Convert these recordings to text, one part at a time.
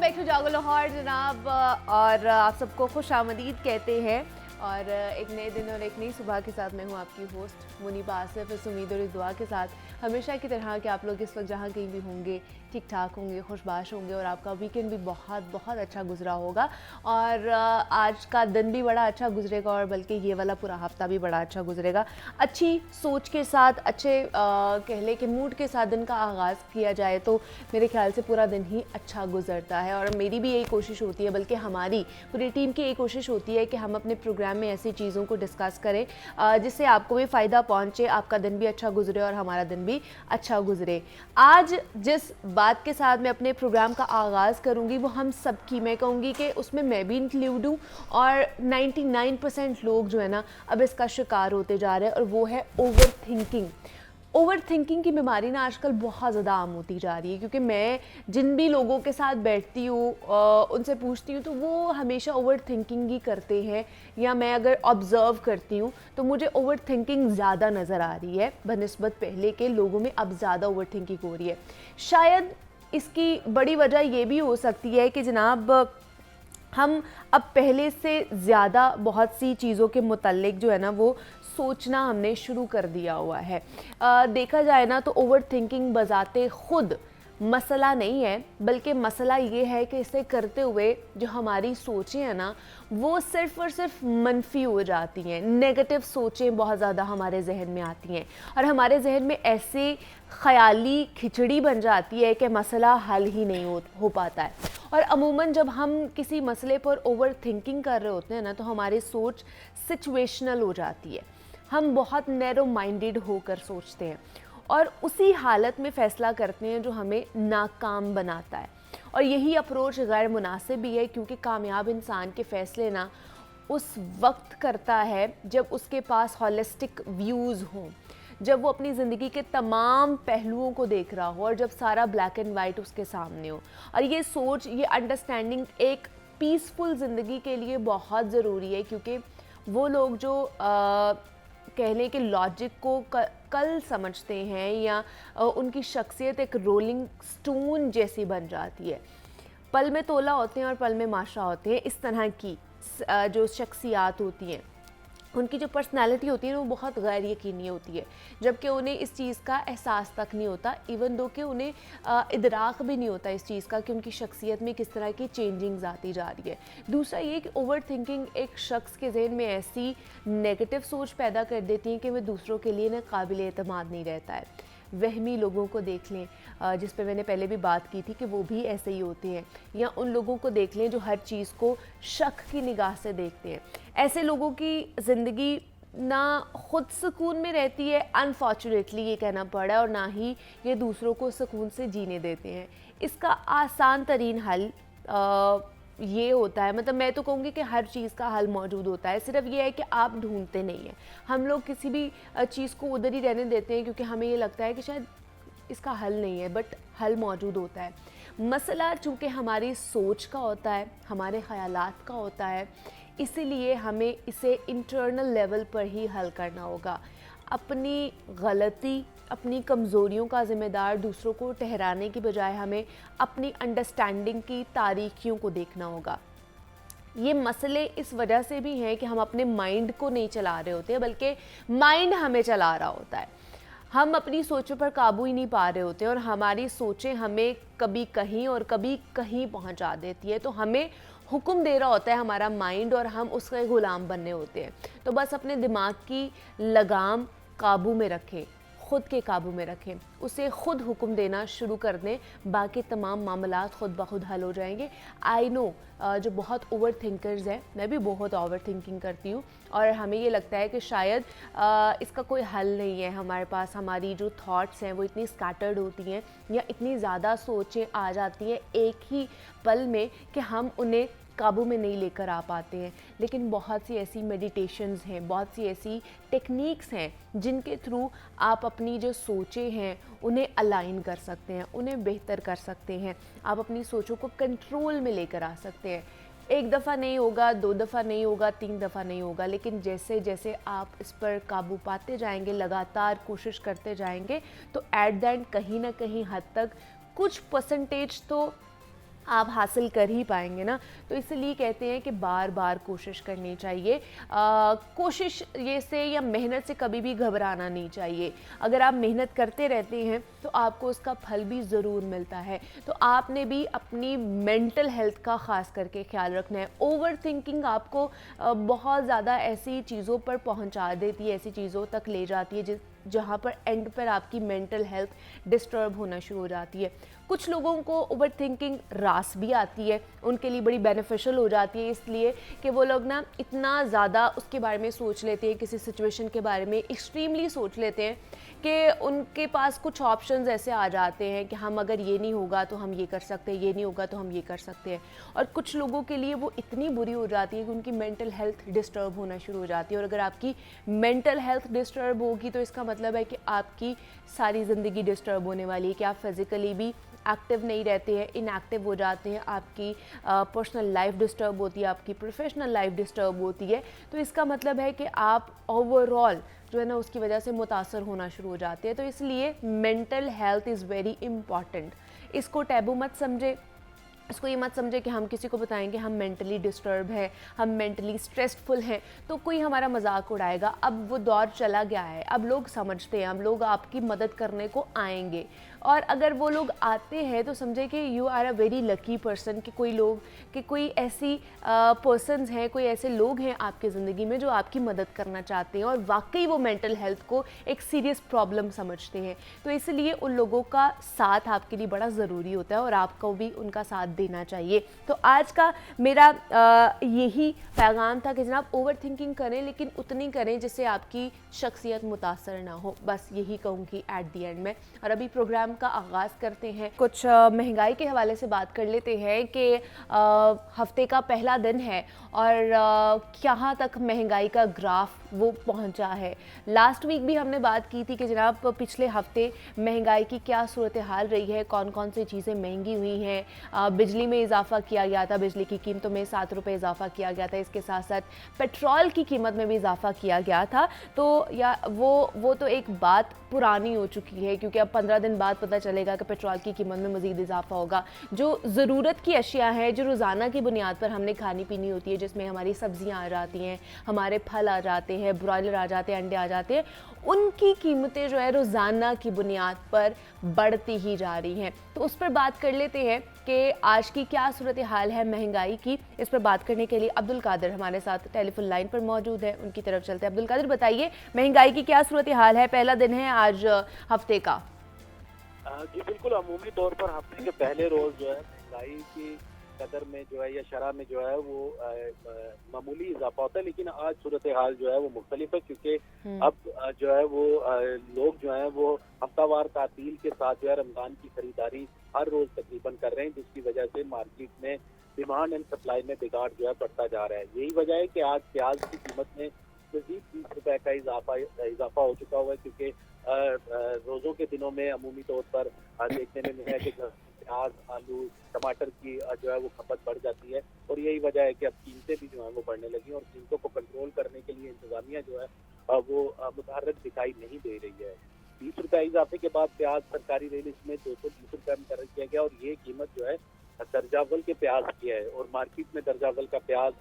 Back to जागो लाहौर जनाब। और आप सबको खुश आमदीद कहते हैं और एक नए दिन और एक नई सुबह के साथ मैं हूं आपकी होस्ट मुनीबा आसिफ। इस उम्मीद और इस दुआ के साथ हमेशा की तरह कि आप लोग इस वक्त जहां कहीं भी होंगे ठीक ठाक होंगे, खुशबाश होंगे और आपका वीकेंड भी बहुत बहुत अच्छा गुजरा होगा। और आज का दिन भी बड़ा अच्छा गुजरेगा और बल्कि ये वाला पूरा हफ्ता भी बड़ा अच्छा गुजरेगा। अच्छी सोच के साथ, अच्छे कह लें कि मूड के साथ दिन का आगाज़ किया जाए तो मेरे ख्याल से पूरा दिन ही अच्छा गुजरता है। और मेरी भी यही कोशिश होती है, बल्कि हमारी पूरी टीम की यही कोशिश होती है कि हम अपने प्रोग्राम में ऐसी चीज़ों को डिस्कस करें जिससे आपको भी फ़ायदा पहुँचे, आपका दिन भी अच्छा गुजरे और हमारा दिन भी अच्छा गुजरे। आज जिस बात के साथ मैं अपने प्रोग्राम का आगाज़ करूंगी वो हम सब की, मैं कहूँगी कि उसमें मैं भी इंक्लूड हूँ और 99% लोग जो है ना अब इसका शिकार होते जा रहे हैं और वो है ओवर थिंकिंग। ओवर थिंकिंग की बीमारी ना आजकल बहुत ज़्यादा आम होती जा रही है, क्योंकि मैं जिन भी लोगों के साथ बैठती हूँ उनसे पूछती हूँ तो वो हमेशा ओवर थिंकिंग ही करते हैं, या मैं अगर ऑब्ज़र्व करती हूँ तो मुझे ओवर थिंकिंग ज़्यादा नज़र आ रही है बनिस्बत पहले के लोगों में। अब ज़्यादा ओवर थिंकिंग हो रही है। शायद इसकी बड़ी वजह ये भी हो सकती है कि जनाब हम अब पहले से ज़्यादा बहुत सी चीज़ों के मुताल्लिक जो है ना वो सोचना हमने शुरू कर दिया हुआ है। देखा जाए ना तो ओवर थिंकिंग बजाते खुद मसला नहीं है, बल्कि मसला ये है कि इसे करते हुए जो हमारी सोचें हैं ना वो सिर्फ़ और सिर्फ मनफी हो जाती हैं। नेगेटिव सोचें बहुत ज़्यादा हमारे जहन में आती हैं और हमारे जहन में ऐसे ख़याली खिचड़ी बन जाती है कि मसला हल ही नहीं हो पाता है। और अमूमन जब हम किसी मसले पर ओवर थिंकिंग कर रहे होते हैं ना तो हमारी सोच सिचुएशनल हो जाती है। हम बहुत नैरो माइंडेड होकर सोचते हैं और उसी हालत में फ़ैसला करते हैं जो हमें नाकाम बनाता है। और यही अप्रोच गैर मुनासिब भी है, क्योंकि कामयाब इंसान के फ़ैसले ना उस वक्त करता है जब उसके पास हॉलिस्टिक व्यूज़ हों, जब वो अपनी ज़िंदगी के तमाम पहलुओं को देख रहा हो और जब सारा ब्लैक एंड वाइट उसके सामने हो। और ये सोच, ये अंडरस्टैंडिंग एक पीसफुल ज़िंदगी के लिए बहुत ज़रूरी है, क्योंकि वो लोग जो कह लें कि लॉजिक को कल समझते हैं या उनकी शख्सियत एक रोलिंग स्टोन जैसी बन जाती है। पल में तोला होते हैं और पल में माशा होते हैं। इस तरह की जो शख्सियात होती हैं उनकी जो पर्सनालिटी होती है वो बहुत गैर यकीनी होती है, जबकि उन्हें इस चीज़ का एहसास तक नहीं होता, इवन दो कि उन्हें इदराक भी नहीं होता इस चीज़ का कि उनकी शख्सियत में किस तरह की चेंजिंग्स आती जा रही है। दूसरा ये कि ओवर थिंकिंग एक शख्स के जहन में ऐसी नेगेटिव सोच पैदा कर देती है कि वह दूसरों के लिए ना काबिल एतमाद नहीं रहता है। वहमी लोगों को देख लें, जिस पे मैंने पहले भी बात की थी कि वो भी ऐसे ही होते हैं, या उन लोगों को देख लें जो हर चीज़ को शक की निगाह से देखते हैं। ऐसे लोगों की ज़िंदगी ना खुद सुकून में रहती है, अनफॉर्चुनेटली ये कहना पड़ा, और ना ही ये दूसरों को सुकून से जीने देते हैं। इसका आसान तरीन हल ये होता है, मतलब मैं तो कहूँगी कि हर चीज़ का हल मौजूद होता है, सिर्फ ये है कि आप ढूंढते नहीं हैं। हम लोग किसी भी चीज़ को उधर ही रहने देते हैं क्योंकि हमें ये लगता है कि शायद इसका हल नहीं है, बट हल मौजूद होता है। मसला चूँकि हमारी सोच का होता है, हमारे ख़यालात का होता है, इसीलिए हमें इसे इंटरनल लेवल पर ही हल करना होगा। अपनी गलती, अपनी कमज़ोरियों का ज़िम्मेदार दूसरों को ठहराने की बजाय हमें अपनी अंडरस्टैंडिंग की तारीकियों को देखना होगा। ये मसले इस वजह से भी हैं कि हम अपने माइंड को नहीं चला रहे होते, बल्कि माइंड हमें चला रहा होता है। हम अपनी सोचों पर काबू ही नहीं पा रहे होते और हमारी सोचें हमें कभी कहीं और कभी कहीं पहुंचा देती है। तो हमें हुक्म दे रहा होता है हमारा माइंड और हम उसके ग़ुलाम बनने होते हैं। तो बस अपने दिमाग की लगाम काबू में रखें, ख़ुद के काबू में रखें, उसे ख़ुद हुक्म देना शुरू कर दें, बाकी तमाम मामलात ख़ुद ब खुद हल हो जाएंगे। आई नो जो बहुत ओवर थिंकर्स हैं, मैं भी बहुत ओवर थिंकिंग करती हूँ और हमें ये लगता है कि शायद इसका कोई हल नहीं है हमारे पास। हमारी जो थॉट्स हैं वो इतनी स्कैटर्ड होती हैं या इतनी ज़्यादा सोचें आ जाती हैं एक ही पल में कि हम उन्हें काबू में नहीं लेकर आ पाते हैं। लेकिन बहुत सी ऐसी मेडिटेशंस हैं, बहुत सी ऐसी टेक्निक्स हैं जिनके थ्रू आप अपनी जो सोचें हैं उन्हें अलाइन कर सकते हैं, उन्हें बेहतर कर सकते हैं। आप अपनी सोचों को कंट्रोल में लेकर आ सकते हैं। एक दफ़ा नहीं होगा, 2 दफ़ा नहीं होगा, 3 दफ़ा नहीं होगा, लेकिन जैसे जैसे आप इस पर काबू पाते जाएंगे, लगातार कोशिश करते जाएंगे, तो एट द एंड कहीं ना कहीं हद तक कुछ परसेंटेज तो आप हासिल कर ही पाएंगे ना। तो इसलिए कहते हैं कि बार बार कोशिश करनी चाहिए। कोशिश ये से या मेहनत से कभी भी घबराना नहीं चाहिए। अगर आप मेहनत करते रहते हैं तो आपको उसका फल भी ज़रूर मिलता है। तो आपने भी अपनी मेंटल हेल्थ का ख़ास करके ख्याल रखना है। ओवर थिंकिंग आपको बहुत ज़्यादा ऐसी चीज़ों पर पहुंचा देती है, ऐसी चीज़ों तक ले जाती है जहाँ पर एंड पर आपकी मेंटल हेल्थ डिस्टर्ब होना शुरू हो जाती है। कुछ लोगों को ओवर थिंकिंग रास भी आती है, उनके लिए बड़ी बेनिफिशियल हो जाती है, इसलिए कि वो लोग ना इतना ज़्यादा उसके बारे में सोच लेते हैं, किसी सिचुएशन के बारे में एक्सट्रीमली सोच लेते हैं कि उनके पास कुछ ऑप्शंस ऐसे आ जाते हैं कि हम अगर ये नहीं होगा तो हम ये कर सकते हैं, ये नहीं होगा तो हम ये कर सकते हैं। और कुछ लोगों के लिए वो इतनी बुरी हो जाती है कि उनकी मेंटल हेल्थ डिस्टर्ब होना शुरू हो जाती है। और अगर आपकी मेंटल हेल्थ डिस्टर्ब होगी तो इसका मतलब है कि आपकी सारी ज़िंदगी डिस्टर्ब होने वाली है, कि आप फिज़िकली भी एक्टिव नहीं रहते हैं, इनएक्टिव हो जाते हैं, आपकी पर्सनल लाइफ डिस्टर्ब होती है, आपकी प्रोफेशनल लाइफ डिस्टर्ब होती है। तो इसका मतलब है कि आप ओवरऑल जो है ना उसकी वजह से मुतासर होना शुरू हो जाते हैं। तो इसलिए mental health is very important. इसको टैबू मत समझे, इसको ये मत समझे कि हम किसी को बताएंगे हम मेंटली डिस्टर्ब हैं, हम मेंटली स्ट्रेसफुल हैं तो कोई हमारा मजाक उड़ाएगा। अब वो दौर चला गया है, अब लोग समझते हैं, अब लोग आपकी मदद करने को आएंगे। और अगर वो लोग आते हैं तो समझे कि you are a very lucky person, कि कोई ऐसी पर्सनस हैं, कोई ऐसे लोग हैं आपकी ज़िंदगी में जो आपकी मदद करना चाहते हैं और वाकई वो मेंटल हेल्थ को एक सीरियस प्रॉब्लम समझते हैं। तो इसलिए उन लोगों का साथ आपके लिए बड़ा ज़रूरी होता है और आपको भी उनका साथ देना चाहिए। तो आज का मेरा यही पैगाम था कि जनाब ओवर थिंकिंग करें लेकिन उतनी करें जिससे आपकी शख्सियत मुतासर ना हो, बस यही कहूँगी एट दी एंड में। और अभी प्रोग्राम का आगाज़ करते हैं, कुछ महंगाई के हवाले से बात कर लेते हैं कि हफ्ते का पहला दिन है और कहाँ तक महंगाई का ग्राफ वो पहुँचा है। लास्ट वीक भी हमने बात की थी कि जनाब पिछले हफ्ते महंगाई की क्या सूरत हाल रही है, कौन कौन सी चीज़ें महंगी हुई हैं। बिजली में इजाफा किया गया था, बिजली की कीमतों में 7 रुपये इजाफा किया गया था, इसके साथ साथ पेट्रोल की कीमत में भी इजाफा किया गया था। तो या वो तो एक बात पुरानी हो चुकी है, क्योंकि अब 15 दिन बाद पता चलेगा कि पेट्रोल की कीमत में मज़ीद इजाफा होगा। जो ज़रूरत की अशिया हैं, जो रोज़ाना की बुनियाद पर हमने खानी पीनी होती है, जिसमें हमारी सब्जियां आ जाती हैं, हमारे फल आ जाते हैं, ब्रॉयलर आ जाते हैं, अंडे आ जाते हैं, उनकी कीमतें जो है रोज़ाना की बुनियाद पर बढ़ती ही जा रही हैं। तो उस पर बात कर लेते हैं कि आज की क्या सूरत हाल है महंगाई की। इस पर बात करने के लिए अब्दुल कादिर हमारे साथ टेलीफोन लाइन पर मौजूद है, उनकी तरफ चलते हैं। अब्दुल कादिर, बताइए महंगाई की क्या सूरत हाल है, पहला दिन है आज हफ्ते का। जी बिल्कुल, अमूमी तौर पर हफ्ते के पहले रोज जो है महंगाई की कदर में जो है या शरह में जो है वो मामूली इजाफा होता है, लेकिन आज सूरत हाल जो है वो मुख्तलिफ है, क्योंकि अब जो है वो लोग जो है वो हफ्तावार तातील के साथ जो है रमजान की खरीदारी हर रोज तकरीबन कर रहे हैं, जिसकी वजह से मार्केट में डिमांड एंड सप्लाई में बिगाड़ जो है बढ़ता जा रहा है। यही वजह है कि आज प्याज की कीमत में मजीद 30 रुपए का इजाफा हो चुका हुआ है, क्योंकि रोजों के दिनों में अमूमी तौर पर देखने में मिला है कि प्याज, आलू, टमाटर की जो है वो खपत बढ़ जाती है, और यही वजह है कि अब कीमतें भी जो है वो बढ़ने लगी, और कीमतों को कंट्रोल करने के लिए इंतजामिया जो है वो मुतहर्रिक दिखाई नहीं दे रही है। 30 रुपए इजाफे के बाद प्याज सरकारी रेट में 220 रुपए मुकर्रर किया गया, और ये कीमत जो है दर्जावल के प्याज की है, और मार्केट में दर्जावल का प्याज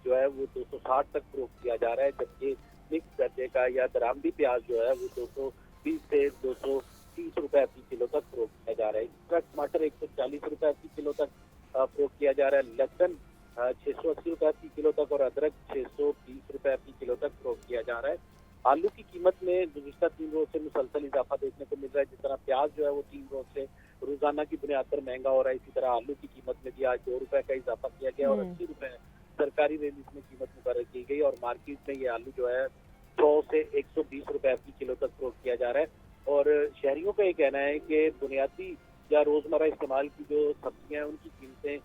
जो है वो 260 तक फरोख्त किया जा रहा है, जबकि मिक्स दर्जे का या दरामदी प्याज जो है वो 220 से 230 रुपए प्रति किलो तक फरोख्त किया जा रहा है। इसका टमाटर 140 रुपए प्रति किलो तक फरोख्त किया जा रहा है, लहसुन 680 रुपए प्रति किलो तक, और अदरक 620 रुपए प्रति किलो तक फरोख्त किया जा रहा है। आलू की कीमत में गुज़िश्ता 3 रोज से मुसलसल इजाफा देखने को मिल रहा है। जिस तरह प्याज जो है वो 3 रोज से रोजाना की बुनियाद पर महंगा हो रहा है, इसी तरह आलू की कीमत में भी आज 2 रुपए का इजाफा किया गया, और 80 रुपए सरकारी रेट में कीमत मुकर्रर की गई, और मार्केट में ये आलू जो है 100 से 120 रुपए प्रति किलो तक फरोख्त किया जा रहा है। और शहरियों का ये कहना है कि बुनियादी या रोजमर्रा इस्तेमाल की जो सब्जियां हैं उनकी कीमतें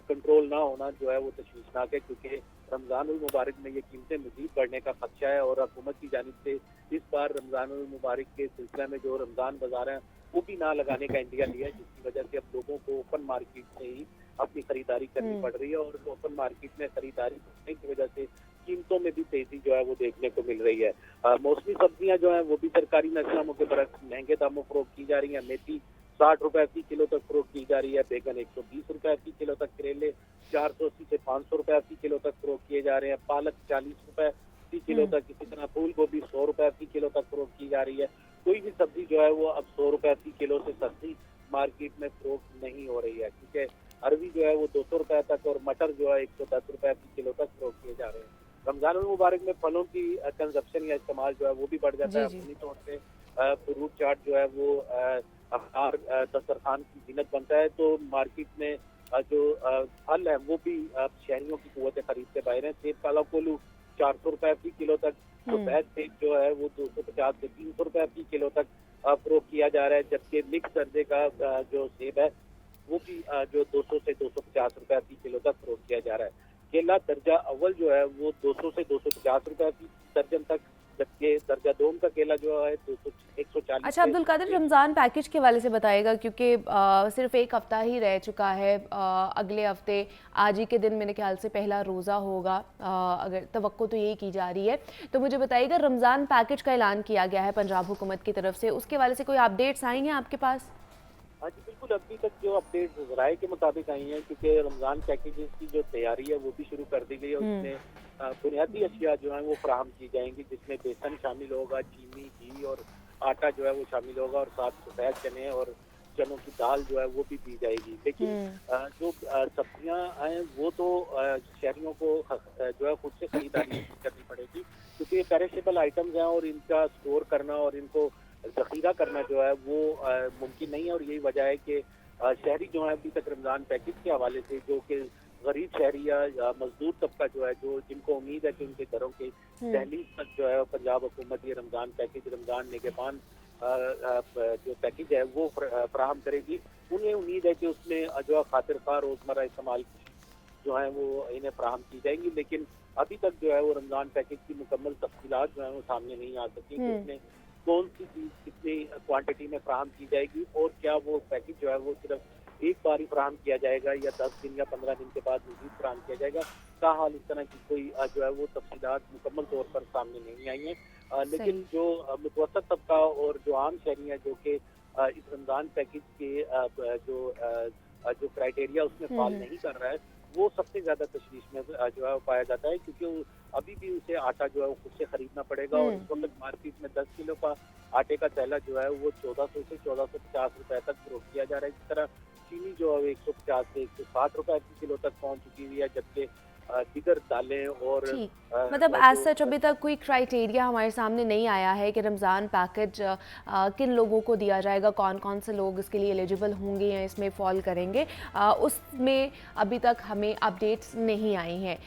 कंट्रोल ना होना जो है वो तशवीशनाक है, क्योंकि रमजान उल मुबारक में ये कीमतें मजीद बढ़ने का खदशा है, और हुकूमत की जानिब से इस बार रमजान उल मुबारक के सिलसिले में जो रमजान बाजार है वो भी ना लगाने का इंडिया लिया है, जिसकी वजह से अब लोगों को ओपन मार्केट से ही अपनी खरीदारी करनी पड़ रही है, और ओपन मार्केट में खरीदारी करने की वजह से कीमतों में भी तेजी जो है वो देखने को मिल रही है। मौसमी सब्जियां जो है वो भी सरकारी नजरनामों के बरक्स महंगे दामों फरोख्त की जा रही है। मेथी 60 रुपए फी किलो तक फरोख्त की जा रही है। बैगन 120 रुपए फी किलो तक, करेले 480 से 500 रुपए फी किलो तक फरोख्त किए जा रहे हैं। पालक 40 रुपए फी किलो तक, इसी तरह फूल गोभी 100 रुपए फी किलो तक फरोख्त की जा रही है। कोई भी सब्जी जो है वो अब 100 रुपए फी किलो से सस्ती मार्केट में फरोख्त नहीं हो रही है, क्योंकि अरबी जो है वो 200 रुपए तक और मटर जो है 110 रुपए फी किलो तक फरोख्त किए जा रहे हैं। रमजान मुबारक में फलों की कंजप्शन या इस्तेमाल जो है वो भी बढ़ जाता है। अपनी तौर पे फ्रूट चाट जो है वो अफ्तार दस्तरखान की जीनत बनता है, तो मार्केट में जो फल है वो भी शहरियों की कुव्वत खरीद से बाहर है। सेब काला कोल्हू 400 रुपए फी किलो तक, तो बैग सेब जो है वो 250 से 300 रुपए फी किलो तक फरोख्त किया जा रहा है। जबकि मिक्स दर्जे का जो सेब है वो भी जो 200 से 250 रुपए फी किलो तक फरोख्त किया जा रहा है। केला दर्जा अव्वल जो है वो 200 से 250 रुपए फी दर्जन तक, जबकि दर्जा दोम का केला जो है 140। अच्छा अब्दुल कादिर, रमज़ान पैकेज के हवाले से बताइएगा, क्योंकि सिर्फ एक हफ़्ता ही रह चुका है। अगले हफ्ते आज ही के दिन मेरे ख्याल से पहला रोज़ा होगा, अगर तवक्को तो यही की जा रही है। तो मुझे बताइएगा, रमज़ान पैकेज का ऐलान किया गया है पंजाब हुकूमत की तरफ से, उसके हवाले से कोई अपडेट्स आई हैं आपके पास? हाँ जी बिल्कुल, अभी तक जो अपडेट जराये के मुताबिक आई हैं, क्योंकि रमज़ान पैकेजेस की जो तैयारी है वो भी शुरू कर दी गई है। उसमें बुनियादी अशिया जो है वो फराहम की जाएंगी, जिसमें बेसन शामिल होगा, चीनी, घी और आटा जो है वो शामिल होगा, और साथ सफ़ेद चने और चनों की दाल जो है वो भी दी जाएगी। लेकिन जो सब्जियां हैं वो तो शहरियों को जो है खुद से खरीदारी करनी पड़ेगी, क्योंकि ये पेरिशेबल आइटम्स हैं और इनका स्टोर करना और इनको जखीरा करना जो है वो मुमकिन नहीं है। और यही वजह है कि शहरी जो है अभी तक रमज़ान पैकेज के हवाले से, जो कि गरीब शहरी या मजदूर तबका जो है, जो जिनको उम्मीद है कि उनके घरों के दहलीज तक जो है पंजाब हुकूमत ये रमज़ान पैकेज, रमज़ान निगहबान जो पैकेज है वो फराहम करेगी। उन्हें उम्मीद है कि उसमें जो है खातिर ख्वाह रोज़मर्रा इस्तेमाल जो है वो इन्हें फराहम की जाएंगी। लेकिन अभी तक जो है वो रमज़ान पैकेज की मुकम्मल तफसीलात जो है वो सामने नहीं आ सकी कि उसमें कौन सी चीज़ कितनी क्वांटिटी में फराहम की जाएगी, और क्या वो पैकेज जो है वो सिर्फ एक बार ही फराहम किया जाएगा या 10 दिन या 15 दिन के बाद मज़ीद फराहम किया जाएगा। ताहाल इस तरह की कोई जो है वो तफसीलात मुकम्मल तौर पर सामने नहीं आई हैं। लेकिन जो मुतवसत तबका और जो आम शहरी हैं, जो कि इस रमज़ान पैकेज के जो क्राइटेरिया उसमें फॉल नहीं कर रहा है, वो सबसे ज्यादा तशवीश में जो है पाया जाता है, क्योंकि अभी भी उसे आटा जो है वो खुद से खरीदना पड़ेगा। और इस वक्त मार्केट में 10 किलो का आटे का थैला जो है वो 1400 से 1450 रुपए तक फरोख्त किया जा रहा है। इस तरह चीनी जो है 150 से 160 रुपए किलो तक पहुंच चुकी हुई है, जबकि दीगर दालें और मतलब एज सच अभी तक कोई क्राइटेरिया हमारे सामने नहीं आया है कि रमज़ान पैकेज किन लोगों को दिया जाएगा, कौन कौन से लोग इसके लिए एलिजिबल होंगे या इसमें फॉल करेंगे, उसमें अभी तक हमें अपडेट्स नहीं आई हैं।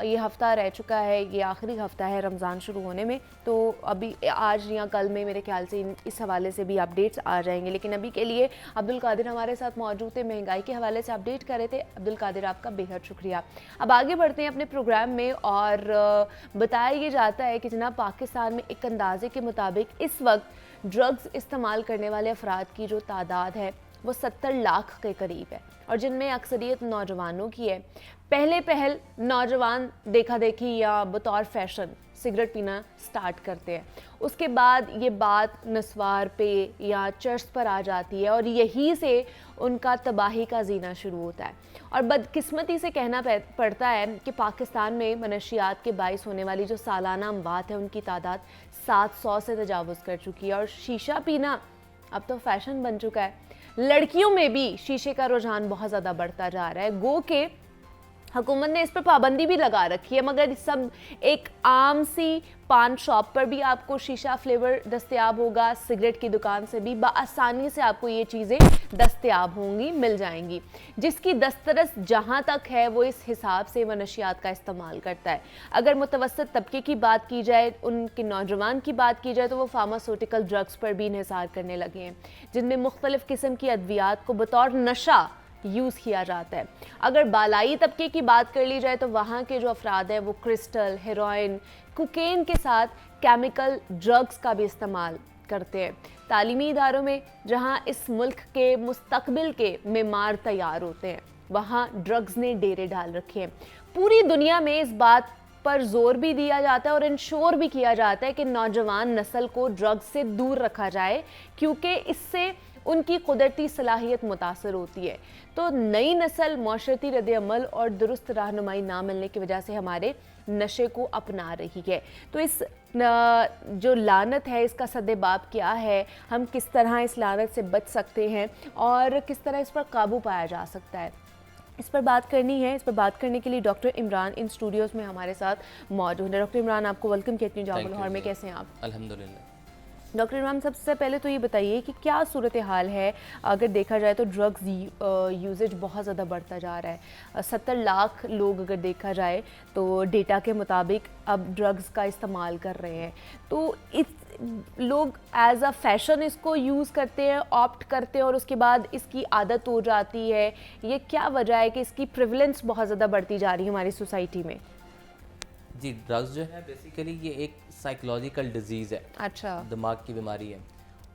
ये हफ़्ता रह चुका है, ये आखिरी हफ़्ता है रमज़ान शुरू होने में, तो अभी आज या कल में मेरे ख्याल से इस हवाले से भी अपडेट्स आ जाएंगे। लेकिन अभी के लिए अब्दुल कादिर हमारे साथ मौजूद थे, महंगाई के हवाले से अपडेट कर रहे थे। अब्दुल कादिर, आपका बेहद शुक्रिया। अब आगे बढ़ते हैं अपने प्रोग्राम में, और बताया ये जाता है कि जनाब पाकिस्तान में एक अंदाजे के मुताबिक इस वक्त ड्रग्स इस्तेमाल करने वाले अफराद की जो तादाद है वो 70 लाख के करीब है, और जिनमें अक्सरियत नौजवानों की है। पहल नौजवान देखा देखी या बतौर फैशन सिगरेट पीना स्टार्ट करते हैं, उसके बाद ये बात नस्वार पे या चर्च पर आ जाती है, और यहीं से उनका तबाही का जीना शुरू होता है। और बदकिस्मती से कहना पड़ता है कि पाकिस्तान में मनशियात के बाइस होने वाली जो सालाना अमवात है उनकी तादाद 700 से तजावुज़ कर चुकी है, और शीशा पीना अब तो फैशन बन चुका है। लड़कियों में भी शीशे का रुझान बहुत ज़्यादा बढ़ता जा रहा है। गो के हुकूमत ने इस पर पाबंदी भी लगा रखी है, मगर सब एक आम सी पान शॉप पर भी आपको शीशा फ्लेवर दस्तयाब होगा, सिगरेट की दुकान से भी बआसानी से आपको ये चीज़ें दस्तयाब होंगी, मिल जाएंगी। जिसकी दस्तरस जहाँ तक है वो इस हिसाब से मनशियात का इस्तेमाल करता है। अगर मुतवसत तबके की बात की जाए, उनके नौजवान की बात की जाए, तो वो फार्मास्यूटिकल ड्रग्स पर भी इन्हिसार करने लगे हैं, जिनमें मुख्तलिफ़ किस्म की अद्वियात को बतौर नशा यूज़ किया जाता है। अगर बालाई तबके की बात कर ली जाए तो वहाँ के जो अफराद हैं वो क्रिस्टल, हेरोइन, कोकेन के साथ केमिकल ड्रग्स का भी इस्तेमाल करते हैं। तालीमी इदारों में जहाँ इस मुल्क के मुस्तकबिल के मेमार तैयार होते हैं, वहाँ ड्रग्स ने डेरे डाल रखे हैं। पूरी दुनिया में इस बात पर जोर भी दिया जाता है और इंश्योर भी किया जाता है कि नौजवान नस्ल को ड्रग्स से दूर रखा जाए, क्योंकि इससे उनकी कुदरती सलाहियत मुतासर होती है। तो नई नस्ल माशरती रद्द-ए-अमल और दुरुस्त रहनुमाई ना मिलने की वजह से हमारे नशे को अपना रही है। तो इस जो लानत है, इसका सद्देबाब क्या है, हम किस तरह इस लानत से बच सकते हैं और किस तरह इस पर काबू पाया जा सकता है, इस पर बात करनी है। इस पर बात करने के लिए डॉक्टर इमरान इन स्टूडियोज़ में हमारे साथ मौजूद है। डॉक्टर इमरान, आपको वेलकम कहती हूँ जामुल लाहौर में। कैसे हैं आप? अल्हम्दुलिल्लाह। डॉक्टर इमरान, सबसे पहले तो ये बताइए कि क्या सूरत हाल है। अगर देखा जाए तो ड्रग्स यूजेज बहुत ज़्यादा बढ़ता जा रहा है। 70 लाख लोग अगर देखा जाए तो डेटा के मुताबिक अब ड्रग्स का इस्तेमाल कर रहे हैं। तो इस लोग एज अ फैशन इसको यूज़ करते हैं, ऑप्ट करते हैं और उसके बाद इसकी आदत हो जाती है। ये क्या वजह है कि इसकी प्रिवलेंस बहुत ज़्यादा बढ़ती जा रही है हमारी सोसाइटी में? जी, ड्रग्स जो है बेसिकली ये एक साइकोलॉजिकल डिजीज़ है। अच्छा। दिमाग की बीमारी है।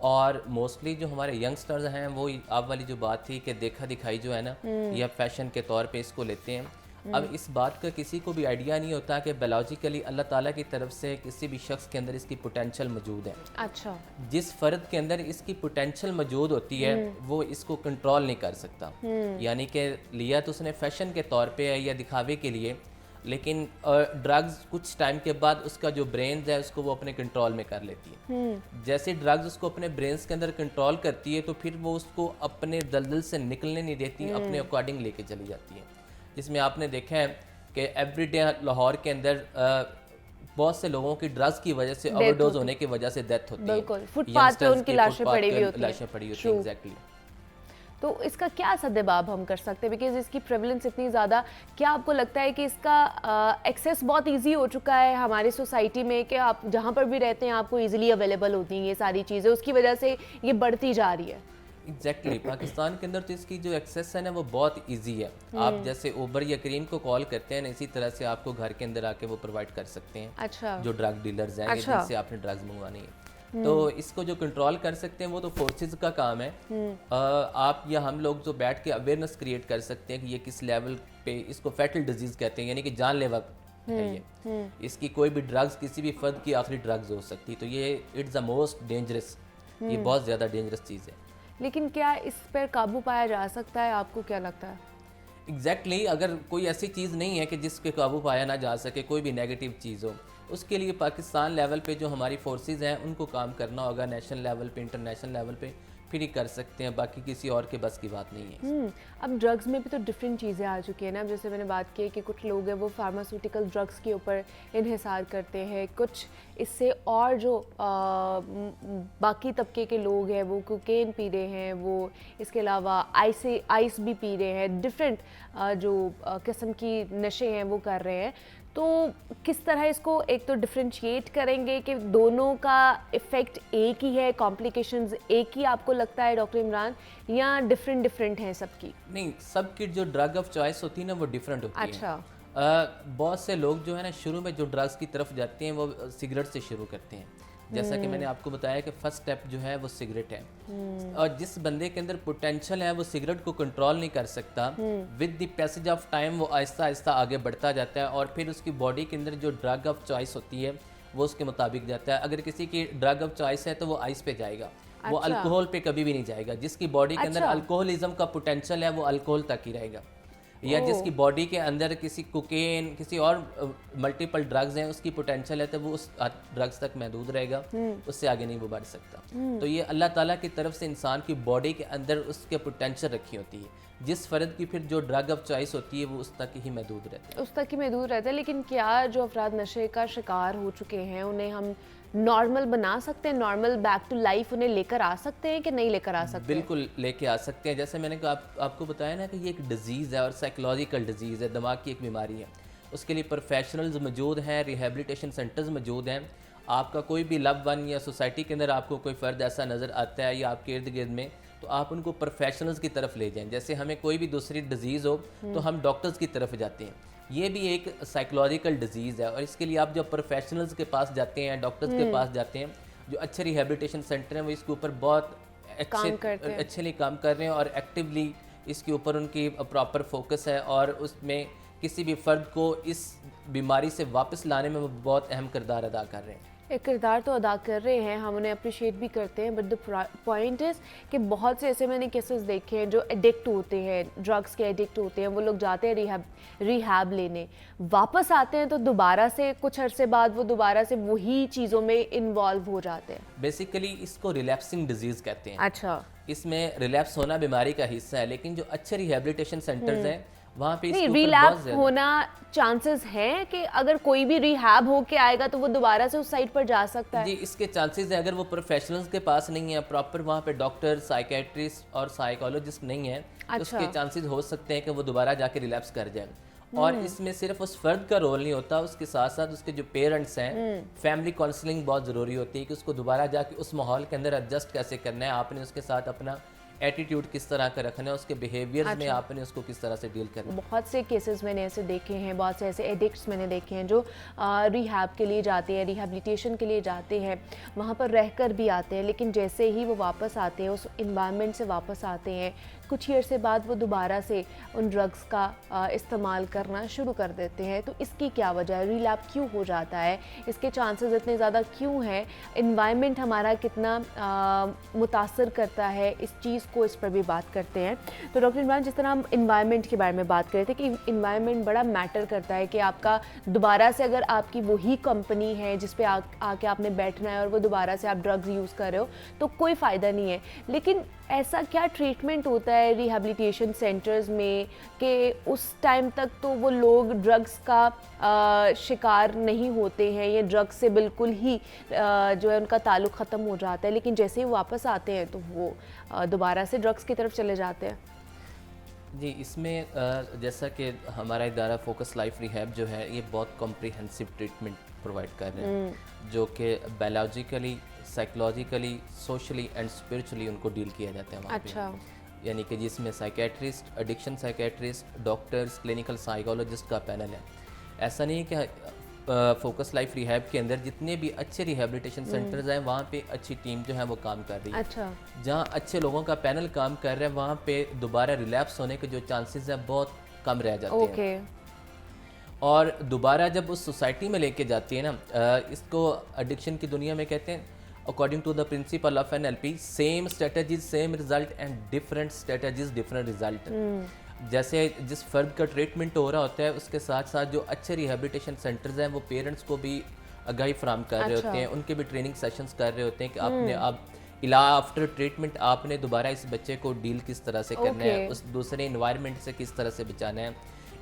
और मोस्टली जो हमारे यंगस्टर्स हैं वो आप वाली जो बात थी कि देखा दिखाई जो है ना, या फैशन के तौर पे इसको लेते हैं। अब इस बात का किसी को भी आइडिया नहीं होता कि बायोलॉजिकली अल्लाह ताला की तरफ से किसी भी शख्स के अंदर इसकी पोटेंशियल मौजूद है। अच्छा। जिस फ़र्द के अंदर इसकी पोटेंशियल मौजूद होती है वो इसको कंट्रोल नहीं कर सकता। यानी कि लिया तो उसने फैशन के तौर पे है या दिखावे के लिए, लेकिन ड्रग्स कुछ टाइम के बाद उसका जो ब्रेन है उसको वो अपने कंट्रोल में कर लेती है। जैसे ड्रग्स उसको अपने ब्रेन्स के अंदर कंट्रोल करती है तो फिर वो उसको अपने दलदल से निकलने नहीं देती, अपने अकॉर्डिंग लेके चली जाती है। जिसमें आपने देखा है कि एवरीडे लाहौर के अंदर बहुत से लोगों की ड्रग्स की वजह से ओवरडोज होने की वजह से डेथ होती है। बिल्कुल, फुटपाथ पे उनकी लाशें पड़ी हुई होती हैं। लाशें पड़ी होती हैं, एग्जैक्टली। तो इसका क्या सद्देबाब हम कर सकते हैं, बिकॉज इसकी प्रेवलेंस इतनी ज़्यादा, क्या आपको लगता है कि इसका एक्सेस बहुत इजी हो चुका है हमारी सोसाइटी में कि आप जहाँ पर भी रहते हैं आपको इजीली अवेलेबल होती हैं ये सारी चीज़ें, उसकी वजह से ये बढ़ती जा रही है? एग्जैक्टली पाकिस्तान के अंदर तो इसकी जो एक्सेस है ना वो बहुत इजी है। आप जैसे उबर या करीम को कॉल करते हैं ना, इसी तरह से आपको घर के अंदर आके वो प्रोवाइड कर सकते हैं। अच्छा। जो ड्रग डीलर्स हैं जिनसे आपने ड्रग्स मंगवानी है, तो इसको जो कंट्रोल कर सकते हैं वो तो फोर्सेस का काम है। आप या हम लोग जो बैठ के अवेयरनेस क्रिएट कर सकते हैं कि ये किस लेवल पे, इसको फैटल डिजीज कहते हैं, यानी कि जानलेवा है ये। इसकी कोई भी ड्रग्स किसी भी फर्द की आखिरी ड्रग्स हो सकती है, तो ये इट्स द मोस्ट डेंजरस, ये बहुत ज़्यादा डेंजरस चीज़ है। लेकिन क्या इस पर काबू पाया जा सकता है, आपको क्या लगता है? एग्जैक्टली अगर कोई ऐसी चीज़ नहीं है कि जिसके काबू पाया ना जा सके, कोई भी नेगेटिव चीज़ हो, उसके लिए पाकिस्तान लेवल पे जो हमारी फोर्सेस हैं उनको काम करना होगा, नेशनल लेवल पे, इंटरनेशनल लेवल पे, फिर ही कर सकते हैं। बाकी किसी और के बस की बात नहीं है। अब ड्रग्स में भी तो डिफरेंट चीज़ें आ चुकी हैं ना। जैसे मैंने बात की कि कुछ लोग हैं वो फार्मास्यूटिकल ड्रग्स के ऊपर इन्हिसार करते हैं, कुछ इससे और जो बाकी तबके के लोग हैं वो कोकेन पी रहे हैं, वो इसके अलावा आइस भी पी रहे हैं, डिफरेंट जो किस्म की नशे हैं वो कर रहे हैं। तो किस तरह इसको एक तो डिफ्रेंशिएट करेंगे कि दोनों का इफ़ेक्ट एक ही है, कॉम्प्लिकेशंस एक ही आपको लगता है डॉक्टर इमरान, या डिफरेंट हैं सबकी? नहीं, सबकी जो ड्रग ऑफ चॉइस होती है ना वो डिफरेंट होती है। अच्छा। बहुत से लोग जो है ना शुरू में जो ड्रग्स की तरफ जाते हैं वो सिगरेट से शुरू करते हैं। जैसा कि मैंने आपको बताया कि फर्स्ट स्टेप जो है वो सिगरेट है। और जिस बंदे के अंदर पोटेंशियल है वो सिगरेट को कंट्रोल नहीं कर सकता, with the passage of time वो आहिस्ता आहिस्ता आगे बढ़ता जाता है और फिर उसकी बॉडी के अंदर जो ड्रग ऑफ चॉइस होती है वो उसके मुताबिक जाता है। अगर किसी की ड्रग ऑफ चॉइस है तो वो आइस पे जाएगा, वो अल्कोहल पे कभी भी नहीं जाएगा। जिसकी बॉडी के अंदर अल्कोहलिज्म का पोटेंशियल है वो अल्कोहल तक ही रहेगा। या जिसकी बॉडी के अंदर किसी कोकेन, किसी और मल्टीपल ड्रग्स हैं उसकी पोटेंशियल है तो वो उस ड्रग्स तक महदूद रहेगा, उससे आगे नहीं वो बढ़ सकता। तो ये अल्लाह ताला की तरफ से इंसान की बॉडी के अंदर उसके पोटेंशियल रखी होती है। जिस फ़र्द की फिर जो ड्रग ऑफ चॉइस होती है वो उस तक ही महदूद रहता है, उस तक ही महदूद रहता है। लेकिन क्या जो अफराद नशे का शिकार हो चुके हैं उन्हें हम नॉर्मल बना सकते हैं, नॉर्मल बैक टू लाइफ उन्हें लेकर आ सकते हैं कि नहीं लेकर आ सकते? बिल्कुल लेके आ सकते हैं। जैसे मैंने आपको बताया ना कि ये एक डिज़ीज़ है और साइकोलॉजिकल डिज़ीज़ है, दिमाग की एक बीमारी है। उसके लिए प्रोफेशनल्स मौजूद हैं, रिहेबिलिटेशन सेंटर्स मौजूद हैं। आपका कोई भी लव वन या सोसाइटी के अंदर आपको कोई फ़र्द ऐसा नज़र आता है या आपके इर्द गिर्द में, तो आप उनको प्रोफेशनल्स की तरफ ले जाएं। जैसे हमें कोई भी दूसरी डिज़ीज़ हो तो हम डॉक्टर्स की तरफ जाते हैं, ये भी एक साइकोलॉजिकल डिजीज़ है। और इसके लिए आप जब प्रोफेशनल्स के पास जाते हैं, डॉक्टर्स के पास जाते हैं, जो अच्छे रिहेबिलिटेशन सेंटर हैं वो इसके ऊपर बहुत अच्छे काम कर रहे हैं और एक्टिवली इसके ऊपर उनकी प्रॉपर फोकस है और उसमें किसी भी फ़र्द को इस बीमारी से वापस लाने में वो बहुत अहम किरदार अदा कर रहे हैं। एक किरदार तो अदा कर रहे हैं, हम उन्हें अप्रिशिएट भी करते हैं, बट द पॉइंट इज़ कि बहुत से ऐसे मैंने केसेस देखे हैं जो एडिक्ट होते हैं, ड्रग्स के एडिक्ट होते हैं, वो लोग जाते हैं रिहैब लेने, वापस आते हैं तो दोबारा से कुछ अरसे बाद वो दोबारा से वही चीज़ों में इन्वॉल्व हो जाते हैं। बेसिकली इसको रिलैप्सिंग डिजीज़ कहते हैं। अच्छा, इसमें रिलैप्स होना बीमारी का हिस्सा है, लेकिन जो अच्छे रिहेबिलिटेशन सेंटर्स हैं वहाँ पे नहीं इसके ऊपर बहुत रिलैप्स ज़्यादा होना चांसेस हैं कि अगर कोई भी रिहैब होके आएगा तो वो दोबारा से उस साइट पर जा सकता है। जी, इसके चांसेस है, अगर वो प्रोफेशनल्स के पास नहीं है, प्रॉपर वहाँ पे डॉक्टर, साइकेट्रिस्ट और साइकोलॉजिस्ट नहीं है, तो अच्छा। उसके चांसेस हो सकते हैं कि वो दोबारा जाके रिलैप्स कर जाए। और इसमें सिर्फ उस फर्द का रोल नहीं होता, उसके साथ साथ उसके जो पेरेंट्स हैं, फैमिली काउंसलिंग बहुत ज़रूरी होती है कि उसको दोबारा जाके उस माहौल के अंदर एडजस्ट कैसे करना है, आपने उसके साथ अपना एटीट्यूड किस तरह का रखना है, उसके बिहेवियर्स में आपने उसको किस तरह से डील करना है। बहुत से केसेस मैंने ऐसे देखे हैं, बहुत से ऐसे एडिक्ट्स मैंने देखे हैं जो रिहैब के लिए जाते हैं, रिहैबिलिटेशन के लिए जाते हैं, वहाँ पर रहकर भी आते हैं, लेकिन जैसे ही वो वापस आते हैं, उस इन्वायरमेंट से वापस आते हैं, कुछ ईयर से बाद वो दोबारा से उन ड्रग्स का इस्तेमाल करना शुरू कर देते हैं। तो इसकी क्या वजह है, रिलैप क्यों हो जाता है, इसके चांसेस इतने ज़्यादा क्यों हैं, इन्वायरमेंट हमारा कितना मुतासर करता है इस चीज़ को, इस पर भी बात करते हैं। तो डॉक्टर इमरान, जिस तरह हम इन्वायरमेंट के बारे में बात कर रहे थे कि इन्वायरमेंट बड़ा मैटर करता है कि आपका दोबारा से अगर आपकी वही कंपनी है जिस पे आके आपने बैठना है और वो दोबारा से आप ड्रग्स यूज़ कर रहे हो तो कोई फ़ायदा नहीं है। लेकिन ऐसा क्या ट्रीटमेंट होता है रिहैबिलिटेशन सेंटर्स में कि उस टाइम तक तो वो लोग ड्रग्स का शिकार नहीं होते हैं, या ड्रग्स से बिल्कुल ही जो है उनका ताल्लुक़ ख़त्म हो जाता है, लेकिन जैसे ही वापस आते हैं तो वो दोबारा से ड्रग्स की तरफ चले जाते हैं? जी, इसमें जैसा कि हमारा इदारा फोकस लाइफ रिहैब जो है ये बहुत कॉम्प्रिहेंसिव ट्रीटमेंट प्रोवाइड कर रहे हैं, जो कि biologically, psychologically, socially and spiritually उनको डील किया जाता है वहाँ अच्छा। पे। यानी कि जिसमें psychiatrist, addiction psychiatrist, doctors, clinical psychologist का पैनल है। ऐसा नहीं है कि फोकस लाइफ रिहैब के अंदर जितने भी अच्छे रिहेबिलिटेशन सेंटर्स हैं वहाँ पे अच्छी टीम जो है वो काम कर रही है। अच्छा। जहाँ अच्छे लोगों का पैनल काम कर रहा है वहाँ पे दोबारा रिलैप्स होने के जो चांसेस हैं बहुत कम रह जाते हैं। ओके। और दोबारा जब उस सोसाइटी में लेके जाती है ना, इसको एडिक्शन की दुनिया में कहते हैं according to the principle of NLP, same strategies same result and different strategies different result. जैसे जिस फर्द का ट्रीटमेंट हो रहा होता है उसके साथ साथ जो अच्छे रिहेबिलिटेशन सेंटर्स हैं वो पेरेंट्स को भी आगाही फराम कर रहे होते हैं, उनके भी ट्रेनिंग सेशंस कर रहे होते हैं कि आपने अब आफ्टर ट्रीटमेंट आपने दोबारा इस बच्चे को डील किस तरह से करना है, उस दूसरे इन्वायरमेंट से किस तरह से बचाना है,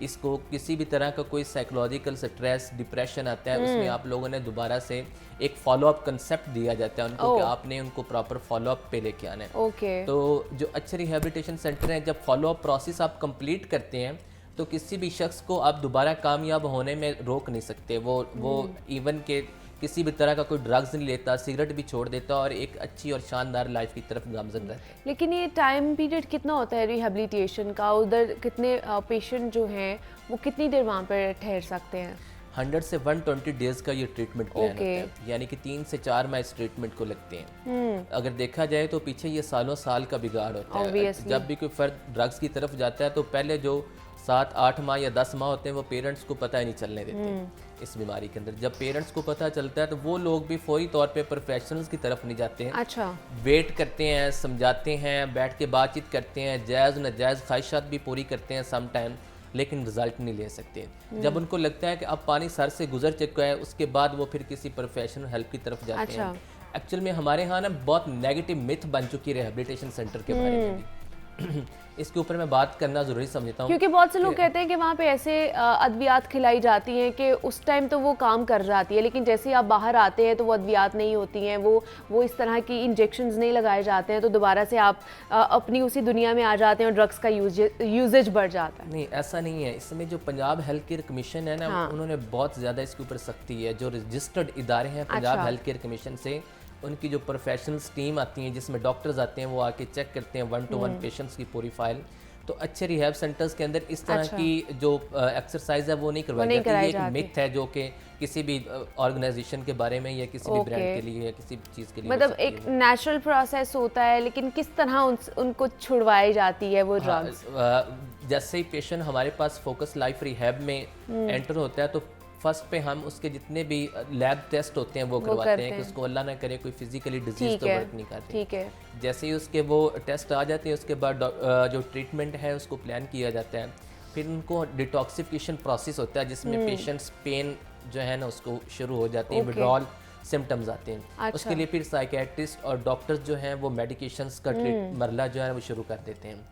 इसको किसी भी तरह का कोई साइकोलॉजिकल स्ट्रेस, डिप्रेशन आता है उसमें आप लोगों ने दोबारा से एक फॉलोअप कंसेप्ट दिया जाता है उनको कि आपने उनको प्रॉपर फॉलोअप पे लेके आना है। ओके। तो जो अच्छे रिहेबिलिटेशन सेंटर हैं, जब फॉलोअप प्रोसेस आप कंप्लीट करते हैं तो किसी भी शख्स को आप दोबारा कामयाब होने में रोक नहीं सकते। वो इवन के किसी भी तरह का कोई ड्रग्स नहीं लेता, सिगरेट भी छोड़ देता और एक अच्छी और शानदार लाइफ की तरफ गामजन रहता है। लेकिन ये टाइम पीरियड कितना होता है रिहैबिलिटेशन का, उधर कितने पेशेंट जो हैं वो कितनी देर वहाँ पर ठहर सकते हैं? 100 से 120 डेज का ये ट्रीटमेंट प्लान होता है, यानी कि 3 से 4 माह इस ट्रीटमेंट को लगते हैं। अगर देखा जाए तो पीछे ये सालों साल का बिगाड़ होता है। जब भी कोई फर्द ड्रग्स की तरफ जाता है तो पहले जो 7-8 माह या 10 माह होते हैं वो पेरेंट्स को पता ही नहीं चलने देते इस बीमारी के अंदर। जब पेरेंट्स को पता चलता है तो वो लोग भी फौरी तौर पे प्रोफेशनल्स की तरफ नहीं जाते हैं। अच्छा। वेट करते हैं, समझाते हैं, बैठ के बातचीत करते हैं, जायज़ नाजायज़ ख्वाहिशात भी पूरी करते हैं सम टाइम, लेकिन रिजल्ट नहीं ले सकते। जब उनको लगता है कि अब पानी सर से गुजर चुका है उसके बाद वो फिर किसी प्रोफेशनल हेल्प की तरफ जाते हैं। एक्चुअल में हमारे यहाँ ना बहुत नेगेटिव मिथ बन चुकी है रिहैबिलिटेशन सेंटर के बारे में भी। इसके ऊपर मैं बात करना ज़रूरी समझता हूँ, क्योंकि बहुत से लोग कहते हैं कि वहाँ पे ऐसे अद्वियात खिलाई जाती हैं कि उस टाइम तो वो काम कर जाती है, लेकिन जैसे ही आप बाहर आते हैं तो वो अद्वियात नहीं होती हैं, वो इस तरह की इंजेक्शंस नहीं लगाए जाते हैं, तो दोबारा से आप अपनी उसी दुनिया में आ जाते हैं और ड्रग्स का यूजेज बढ़ जाता है। नहीं, ऐसा नहीं है। इसमें जो पंजाब हेल्थ केयर कमीशन है ना, उन्होंने बहुत ज़्यादा इसके ऊपर सख्ती है। जो रजिस्टर्ड इदारे हैं पंजाब हेल्थ केयर कमीशन से, उनकी जो प्रोफेशनल्स टीम आती हैं जिसमें डॉक्टर्स आते हैं वो आके चेक करते हैं 1-to-1 पेशेंट्स की पूरी फाइल। तो अच्छे रिहैब सेंटर्स के अंदर इस तरह की जो एक्सरसाइज है वो नहीं करवाई जाती। ये एक मिथ है जो कि किसी भी ऑर्गेनाइजेशन के बारे में या किसी भी ब्रांड के लिए या किसी भी चीज़ के लिए, मतलब एक नेचुरल प्रोसेस होता है, लेकिन किस तरह उनको छुड़वाई जाती है वो ड्रग्स? जैसे ही पेशेंट हमारे पास फोकस लाइफ रिहैब में एंटर होता है तो फर्स्ट पे हम उसके जितने भी लैब टेस्ट होते हैं वो करवाते हैं कि उसको अल्लाह ना करे कोई फिजिकली डिजीज तो वर्क नहीं करती। ठीक है। जैसे ही उसके वो टेस्ट आ जाते हैं उसके बाद जो ट्रीटमेंट है उसको प्लान किया जाता है। फिर उनको डिटॉक्सिफिकेशन प्रोसेस होता है जिसमें पेशेंट्स पेन जो है ना उसको शुरू हो जाती है, विड्रॉल सिम्टम्स आते हैं। अच्छा। उसके लिए फिर साइकेट्रिस्ट और डॉक्टर्स जो हैं वो मेडिकेशंस का मरला जो है वो शुरू कर देते हैं।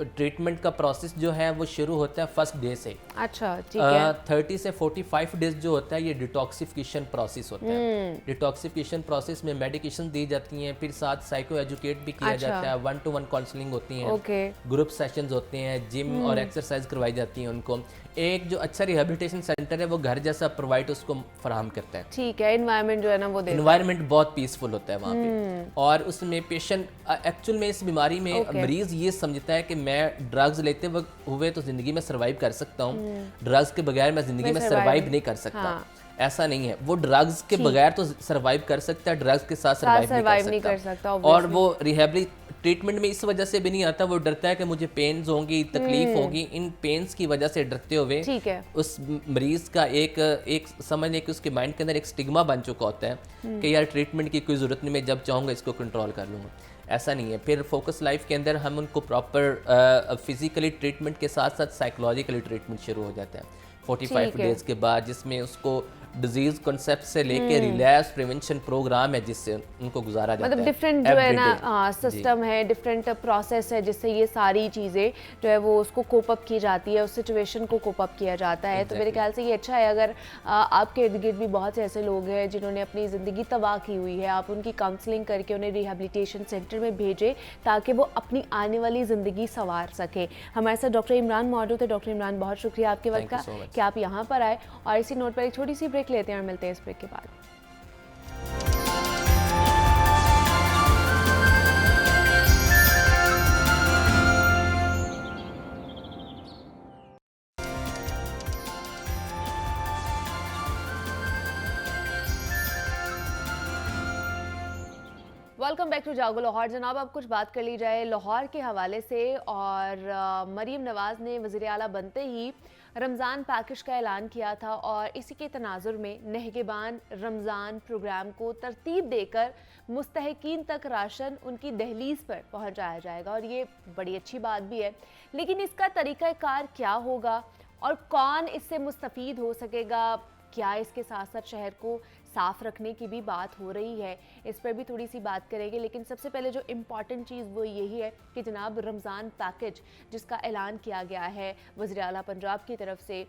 ट्रीटमेंट का प्रोसेस जो है वो शुरू होता है फर्स्ट डे से। अच्छा, ठीक है। 30 से 45 डेज जो होता है ये डिटॉक्सिफिकेशन प्रोसेस होता है। डिटॉक्सिफिकेशन प्रोसेस में मेडिकेशन दी जाती हैं, फिर साथ साइको एजुकेट भी किया जाता है, 1-to-1 काउंसलिंग होती है, ग्रुप सेशंस होते हैं, जिम और एक्सरसाइज करवाई जाती हैं उनको। एक जो अच्छा रिहेबिलिटेशन सेंटर है वो घर जैसा प्रोवाइड उसको फराहम करता है। ठीक है, एनवायरनमेंट जो है ना वो देता है। एनवायरनमेंट बहुत पीसफुल होता है वहाँ पे, और उसमें पेशेंट एक्चुअल में इस बीमारी में मरीज ये समझता है कि मैं ड्रग्स लेते हुए तो जिंदगी में सरवाइव कर सकता हूँ, ड्रग्स के बगैर मैं जिंदगी में सरवाइव नहीं कर सकता। ऐसा नहीं है, वो ड्रग्स के बगैर तो सरवाइव कर सकता है, ड्रग्स के साथ सरवाइव नहीं कर सकता। और वो रिहेबिलिट ट्रीटमेंट में इस वजह से भी नहीं आता, वो डरता है कि मुझे पेन्स होंगी, तकलीफ होगी। इन पेन्स की वजह से डरते हुए उस मरीज का एक समझ लें कि उसके माइंड के अंदर एक स्टिग्मा बन चुका होता है कि यार ट्रीटमेंट की कोई ज़रूरत नहीं, मैं जब चाहूँगा इसको कंट्रोल कर लूँगा। ऐसा नहीं है। फिर फोकस लाइफ के अंदर हम उनको प्रॉपर फिजिकली ट्रीटमेंट के साथ साथ साइकोलॉजिकली ट्रीटमेंट शुरू हो जाता है 45 डेज के बाद, जिसमें उसको डिजीज कॉन्सेप्ट से लेके रिलैप्स प्रिवेंशन प्रोग्राम है जिससे उनको गुजारा जाता है। मतलब डिफरेंट जो है ना सिस्टम है, डिफरेंट प्रोसेस है जिससे ये सारी चीज़ें जो है वो उसको कोप अप की जाती है, उस सिचुएशन को कोप अप किया जाता है। तो मेरे ख्याल से ये अच्छा है अगर आपके इर्द गिर्द भी बहुत से ऐसे लोग हैं जिन्होंने अपनी ज़िंदगी तबाह की हुई है, आप उनकी काउंसलिंग करके उन्हें रिहेबिलिटेशन सेंटर में भेजें ताकि वो अपनी आने वाली ज़िंदगी संवार सके। हमारे साथ डॉक्टर इमरान मौजूद है। डॉक्टर इमरान, बहुत शुक्रिया आपके वक्त का कि आप यहाँ पर आए। और इसी नोट पर एक छोटी सी ब्रेक लेते हैं और मिलते हैं इस ब्रेक के बाद। वेलकम बैक टू जागो लाहौर। जनाब, अब कुछ बात कर ली जाए लाहौर के हवाले से। और मरीम नवाज़ ने वज़ीर आला बनते ही रमज़ान पैकेज का ऐलान किया था और इसी के तनाजुर में नहगेबान रमज़ान प्रोग्राम को तरतीब देकर मुस्तहकीन तक राशन उनकी दहलीज पर पहुंचाया जाएगा। और ये बड़ी अच्छी बात भी है, लेकिन इसका तरीक़ाकार क्या होगा और कौन इससे मुस्तफ़ीद हो सकेगा? क्या इसके साथ साथ शहर को साफ़ रखने की भी बात हो रही है? इस पर भी थोड़ी सी बात करेंगे। लेकिन सबसे पहले जो इम्पॉर्टेंट चीज़ वो यही है कि जनाब रमज़ान पैकेज जिसका ऐलान किया गया है वज़ीर आला पंजाब की तरफ से,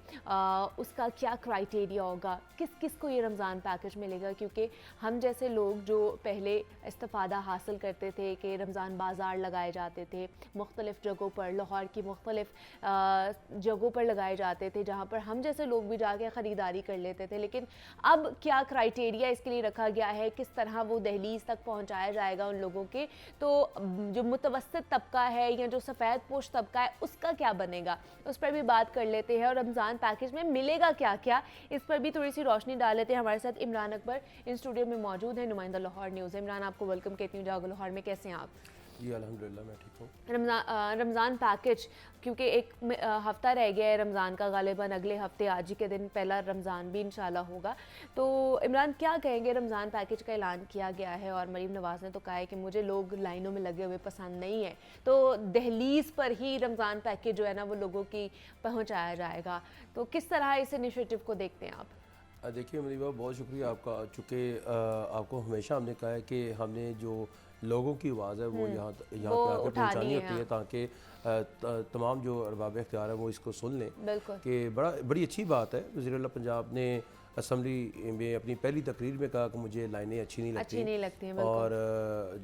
उसका क्या क्राइटेरिया होगा, किस किस को ये रमज़ान पैकेज मिलेगा? क्योंकि हम जैसे लोग जो पहले इस्तिफ़ादा हासिल करते थे कि रमज़ान बाज़ार लगाए जाते थे मुख्तलिफ़ जगहों पर, लाहौर की मुख्तलिफ़ जगहों पर लगाए जाते थे जहाँ पर हम जैसे लोग भी जाके ख़रीदारी कर लेते थे। लेकिन अब क्या क्राइटेरिया इसके लिए रखा गया है, किस तरह वो दहलीज तक पहुंचाया जाएगा उन लोगों के? तो जो मुतवस्सित तबका है या जो सफ़ेद पोश तबका है उसका क्या बनेगा, उस पर भी बात कर लेते हैं। और रमज़ान पैकेज में मिलेगा क्या क्या, इस पर भी थोड़ी सी रोशनी डाल लेते हैं। हमारे साथ इमरान अकबर इन स्टूडियो में मौजूद हैं, नुमाइंदा लाहौर न्यूज़। इमरान, आपको वेलकम कहती हूँ जागो लाहौर में। कैसे हैं आप? जी अल्हम्दुलिल्लाह मैं ठीक हूँ। रमज़ान पैकेज, क्योंकि एक हफ़्ता रह गया है रमज़ान का, गालिबन अगले हफ्ते आज ही के दिन पहला रमज़ान भी इंशाल्लाह होगा। तो इमरान, क्या कहेंगे? रमज़ान पैकेज का ऐलान किया गया है और मरीम नवाज़ ने तो कहा है कि मुझे लोग लाइनों में लगे हुए पसंद नहीं है, तो दहलीज पर ही रमज़ान पैकेज जो है ना वो लोगों की पहुँचाया जाएगा। तो किस तरह इस इनिशिएटिव को देखते हैं आप? देखिए मरीबा, बहुत शुक्रिया आपका। चूँकि आपको हमेशा हमने कहा है कि हमने जो लोगों की आवाज़ है वो यहाँ पे आकर पहुँचानी होती है ताकि तमाम जो अरबाब इख्तियार है वो इसको सुन लें कि बड़ी अच्छी बात है। वज़ीर आला पंजाब ने असम्बली में अपनी पहली तकरीर में कहा कि मुझे लाइनें अच्छी नहीं लगती हैं और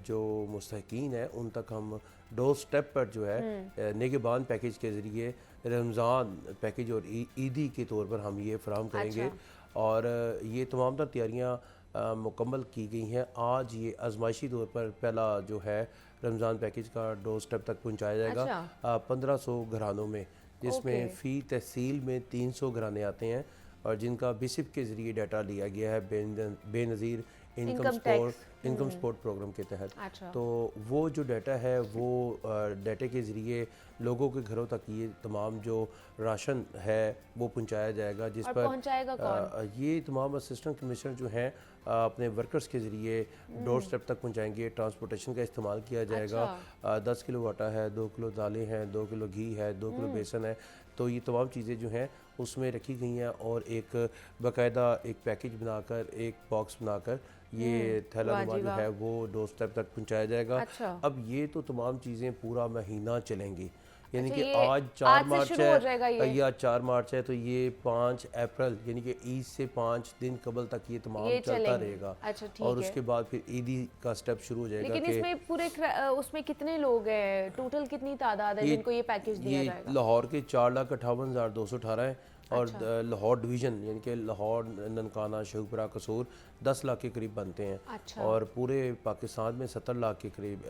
जो मुस्तहकीन है उन तक हम डोर स्टेप पर जो है नेगेबान पैकेज के ज़रिए रमज़ान पैकेज और ईदी के तौर पर हम ये फराहम करेंगे। और ये तमाम तर तैयारियाँ मुकम्मल की गई हैं। आज ये आजमाइशी तौर पर पहला जो है रमज़ान पैकेज का डोर स्टेप तक पहुँचाया जाएगा 1500 घरानों में, जिसमें फ़ी तहसील में 300 घराने आते हैं और जिनका बिसिप के ज़रिए डाटा लिया गया है बेनज़ीर इनकम सपोर्ट प्रोग्राम के तहत। अच्छा। तो वो जो डाटा है वो डाटे के ज़रिए लोगों के घरों तक ये तमाम जो राशन है वो पहुंचाया जाएगा, जिस और पर पहुंचाएगा कौन? ये तमाम असिस्टेंट कमिश्नर जो हैं अपने वर्कर्स के ज़रिए डोर स्टेप तक पहुंचाएंगे। ट्रांसपोर्टेशन का इस्तेमाल किया जाएगा। 10 किलो आटा है, 2 किलो दालें हैं, 2 किलो घी है, 2 किलो बेसन है। तो ये तमाम चीज़ें जो हैं उसमें रखी गई हैं और एक बाकायदा एक पैकेज बनाकर, एक बॉक्स बनाकर ये थैला नुमा जो है वो डोर स्टेप तक पहुंचाया जाएगा। अच्छा। अब ये तो तमाम चीज़ें पूरा महीना चलेंगी, यानी अच्छा, कि ये आज 4 से मार्च शुरू हो जाएगा है, ये? या 4 मार्च है तो ये 5 अप्रैल यानी कि ईद से 5 दिन कबल तक ये तमाम ये चलता चलेंगे। रहेगा। अच्छा, ठीक और है। उसके बाद फिर ईदी का स्टेप शुरू हो जाएगा। लेकिन कि इसमें पूरे उसमें कितने लोग हैं, टोटल कितनी तादाद है जिनको ये पैकेज दिया ये जाएगा? लाहौर के 4,58,218 हैं और लाहौर डिवीज़न यानी कि लाहौर, ननकाना, शेखपुरा, कसूर 10 लाख के करीब बनते हैं। अच्छा। और पूरे पाकिस्तान में 70 लाख के करीब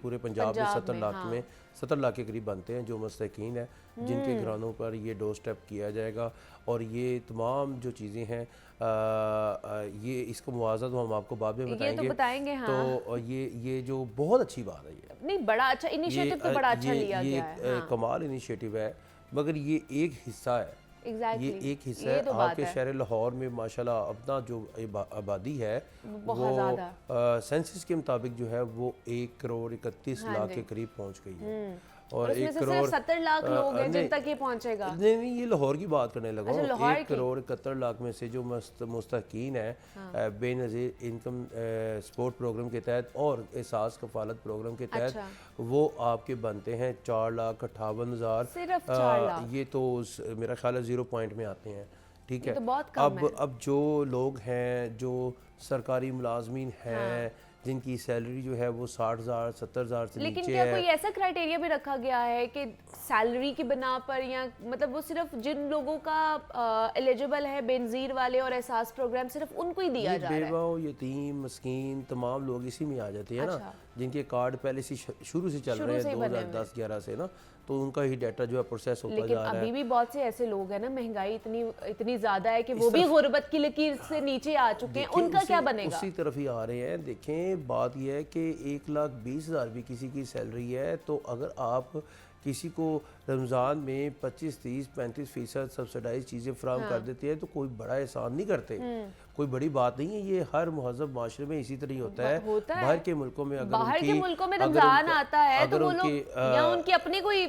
पूरे पंजाब में 70 लाख में 70 लाख के करीब बनते हैं जो मुस्तकीन है, जिनके घरानों पर ये डोर स्टेप किया जाएगा। और ये तमाम जो चीज़ें हैं ये इसका मुआवजा तो हम आपको बाद में बताएंगे। ये तो बताएंगे, हाँ। तो ये जो बहुत अच्छी बात है, ये नहीं, बड़ा अच्छा इनिशिएटिव तो बड़ा अच्छा लिया ये गया है। हाँ। कमाल इनिशिएटिव है, मगर ये एक हिस्सा है। एग्जैक्टली, ये एक हिस्सा है। तो बात आपके है। शहर लाहौर में माशाल्लाह अपना जो आबादी है बहुत ज़्यादा। सेंसस के मुताबिक जो है वो 1 करोड़ 31 लाख के करीब पहुंच गई है। और उसमें 1 से करोड़ सिर्फ 70 लाख लोग हैं जिन तक ये पहुंचेगा। नहीं, ये लाहौर की बात करने लगा अच्छा, हूँ। लाहौर 1 करोड़ 71 लाख में से जो मुस्तकीन है बेनज़ीर इनकम सपोर्ट प्रोग्राम के तहत और एहसास कफालत प्रोग्राम के तहत, अच्छा। वो आपके बनते हैं 4,58,000। सिर्फ 4 लाख। ये तो मेरा ख्याल है 0 पॉइंट में आते हैं। ठीक ये है, तो बहुत कम है। अब जो लोग हैं जो सरकारी मुलाजमीन हैं जिनकी सैलरी जो है वो 60,000 70,000 से लेकिन नीचे क्या है। कोई ऐसा क्राइटेरिया भी रखा गया है कि सैलरी की बिना पर, या मतलब वो सिर्फ जिन लोगों का एलिजिबल है बेनजीर वाले और एहसास प्रोग्राम सिर्फ उनको ही दिया ये जा रहा है? बेवा, यतीम, मस्कीन तमाम लोग इसी में आ जाते हैं अच्छा। ना, जिनके कार्ड पहले से शुरू से चल रहे हैं 2010-11 से ना, तो उनका ही डाटा जो है प्रोसेस होता लेकिन जा रहा अभी है। भी बहुत से ऐसे लोग हैं ना, महंगाई इतनी ज्यादा है कि वो भी गुर्बत की लकीर से नीचे आ चुके हैं, देखें, उनका क्या बनेगा? उसी तरफ ही आ रहे हैं। देखें, बात यह है कि 1,20,000 भी किसी की सैलरी है, तो अगर आप किसी को रमज़ान में 25, 30, 35% सब्सिडाइज चीज़ें फराहम कर देते हैं तो कोई बड़ा एहसान नहीं करते, कोई बड़ी बात नहीं है। ये हर महज़ब माशरे में इसी तरह ही होता है। बाहर के मुल्कों में अगर बाहर के उनकी- मुल्कों में अगर रमजान उनका- आता है तो अगर वो लोग उनकी, या उनकी अपनी कोई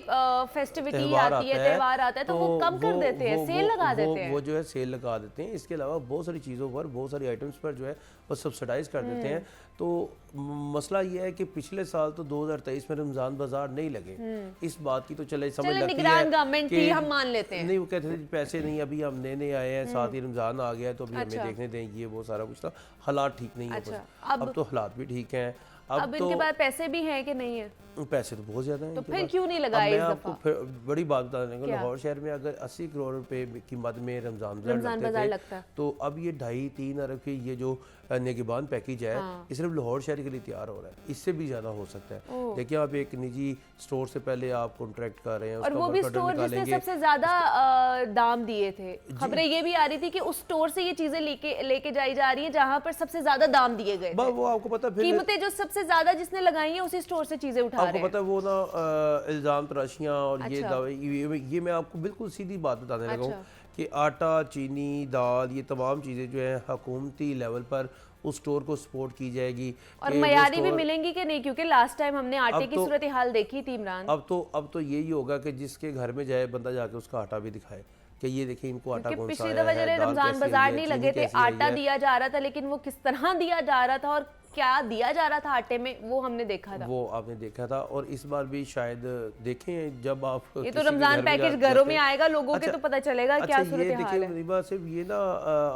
फेस्टिविटी त्योहार आती है, आता है, त्यौहार आता है तो वो कम कर देते हैं, सेल लगा देते हैं। वो जो है सेल लगा देते हैं। इसके अलावा बहुत सारी चीज़ों पर, बहुत सारी आइटम्स पर जो है वो सब्सिडाइज कर देते हैं। तो मसला ये है कि पिछले साल तो 2023 में रमज़ान बाजार नहीं लगे, इस बात की तो चले समझ लगती है निगरान गवर्नमेंट कि थी, हम मान लेते हैं। नहीं, वो कहते थे पैसे नहीं, अभी हम नए आए हैं, साथ ही रमज़ान आ गया तो अभी हमें देखने दें, ये वो सारा कुछ था। हालात ठीक नहीं है। अच्छा, अब तो हालात भी ठीक हैं। अब इनके पास पैसे भी हैं कि नहीं है? पैसे तो बहुत ज़्यादा हैं तो इनके फिर पास। क्यों नहीं अब लगाए मैं इस आपको दफा? फिर बड़ी बात बता देंगे, क्या? लाहौर शहर में अगर 80 करोड़ रुपए की मद में रमज़ान बाजार लगते लगता है। थे, तो अब ये 2.5-3 अरब की ये जो निगहबान पैकेज है, ये सिर्फ लाहौर शहर के लिए तैयार हो रहा है। इससे भी ज़्यादा हो सकता है। देखिए, आप एक निजी स्टोर से पहले आप कॉन्ट्रैक्ट कर रहे हैं, और वो भी स्टोर जिसने सबसे ज्यादा दाम दिए थे। खबरें ये भी आ रही थी कि उस स्टोर से ये चीजें लेके जाई जा रही है जहां पर सबसे ज्यादा दाम दिए गए थे। वो आपको पता, फिर कीमतें जो सबसे ज्यादा जिसने लगाई है उसी स्टोर से चीजें उठा रहे आपको हैं। पता है वो ना इल्ज़ाम तराशियाँ और ये अच्छा। दावे, ये मैं आपको बिल्कुल सीधी बात बताने लगा हूँ अच्छा। कि आटा, चीनी, दाल, ये तमाम चीज़ें जो है हुकूमती लेवल पर उस स्टोर को सपोर्ट की जाएगी। और कि वो मयारी भी स्टोर- मिलेंगी कि नहीं, क्योंकि लास्ट टाइम हमने आटे अब की तो- सूरत हाल देखी थी इमरान। अब तो यही होगा कि जिसके घर में जाए बंदा जाके उसका आटा भी दिखाए कि ये देखिए इनको आटा क्योंकि कौन सा पिछली आया दफा है, जब दाल रमजान कैसी आई बाजार है, नहीं चीनी लगे थे, कैसी आई आटा है। दिया जा रहा था, लेकिन वो किस तरह दिया जा रहा था और क्या दिया जा रहा था आटे में, वो हमने देखा था। वो आपने देखा था। और इस बार भी शायद देखें, जब आप ये किसी तो के रमजान घर में पैकेज जाते घरों में हैं- आएगा, लोगों के अच्छा, तो पता चलेगा क्या अच्छा, सूरत ये हाल देखिए है। मुनीबा, सिर्फ ये ना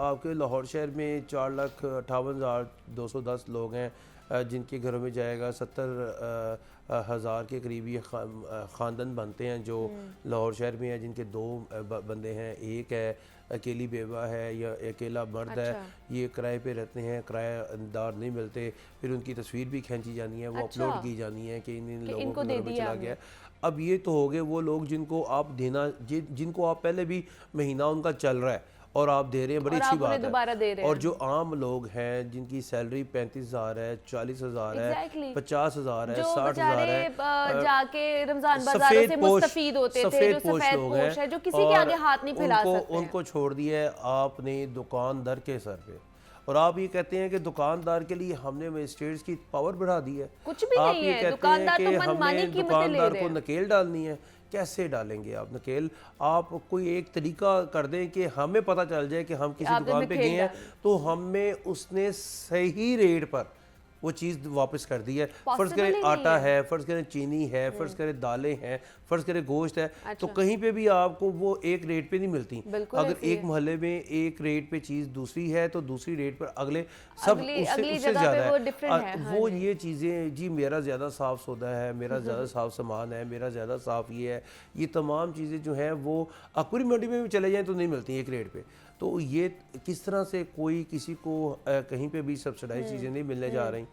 आपके लाहौर शहर में 4,58,210 लोग हैं जिनके घरों में जाएगा 70,000 के करीब ये ख़ानदान बनते हैं जो लाहौर शहर में है, जिनके 2 बंदे हैं, एक है अकेली बेवा है या अकेला मर्द है, ये किराए पे रहते हैं, किराएदार नहीं मिलते, फिर उनकी तस्वीर भी खींची जानी है, वो अपलोड की जानी है कि इन लोगों के घरों में चला गया। अब ये तो हो गए वो लोग जिनको आप देना, जिनको आप पहले भी महीना उनका चल रहा है और आप दे रहे हैं, बड़ी और अच्छी आप उन्हें बात दोबारा दे है। रहे और हैं। जो आम लोग हैं जिनकी सैलरी 35,000 है, 40,000 है, Exactly. 50,000 है, जो 60,000 बेचारे है, जाके रमजान बाजारों से मुस्तफीद होते थे, जो पोश सफेद लोग पोश है, जो किसी के और आगे हाथ नहीं फैला उनको सकते हैं। उनको छोड़ दिया है आपने दुकानदार के सर पे, और आप ये कहते हैं कि दुकानदार के लिए हमने मजिस्ट्रेट्स की पावर बढ़ा दी है। कुछ भी आप नहीं ये है, कहते दुकानदार हैं तो कि मनमानी हमने कीमतें ले दुकानदार रहे को हैं। नकेल डालनी है। कैसे डालेंगे आप नकेल? आप कोई एक तरीका कर दें कि हमें पता चल जाए कि हम किसी आपने दुकान पे नकेल गए हैं डाली। तो हमें उसने सही रेट पर वो चीज़ वापस कर दी है। फ़र्ज़ Possible करें ही नहीं आटा है। है, फ़र्ज़ करें चीनी है, फ़र्ज़ करें दालें हैं, फ़र्ज़ करें गोश्त है, तो अच्छा। कहीं पे भी आपको वो एक रेट पे नहीं मिलती। बिल्कुल अगर ऐसे ही एक है। मोहल्ले में एक रेट पे चीज़ दूसरी है तो दूसरी रेट पर अगले सब अगली उससे जगह पे ज़्यादा वो है। different है, हाँ वो जी। ये चीज़ें जी मेरा ज़्यादा साफ़ सौदा है, मेरा ज़्यादा साफ़ सामान है, मेरा ज़्यादा साफ़ ये है, ये तमाम चीज़ें जो हैं वो आप पूरी मंडी में भी चले जाएँ तो नहीं मिलती एक रेट पे। तो ये किस तरह से कोई किसी को कहीं पे भी सब्सिडाइज चीज़ें नहीं मिलने जा रही।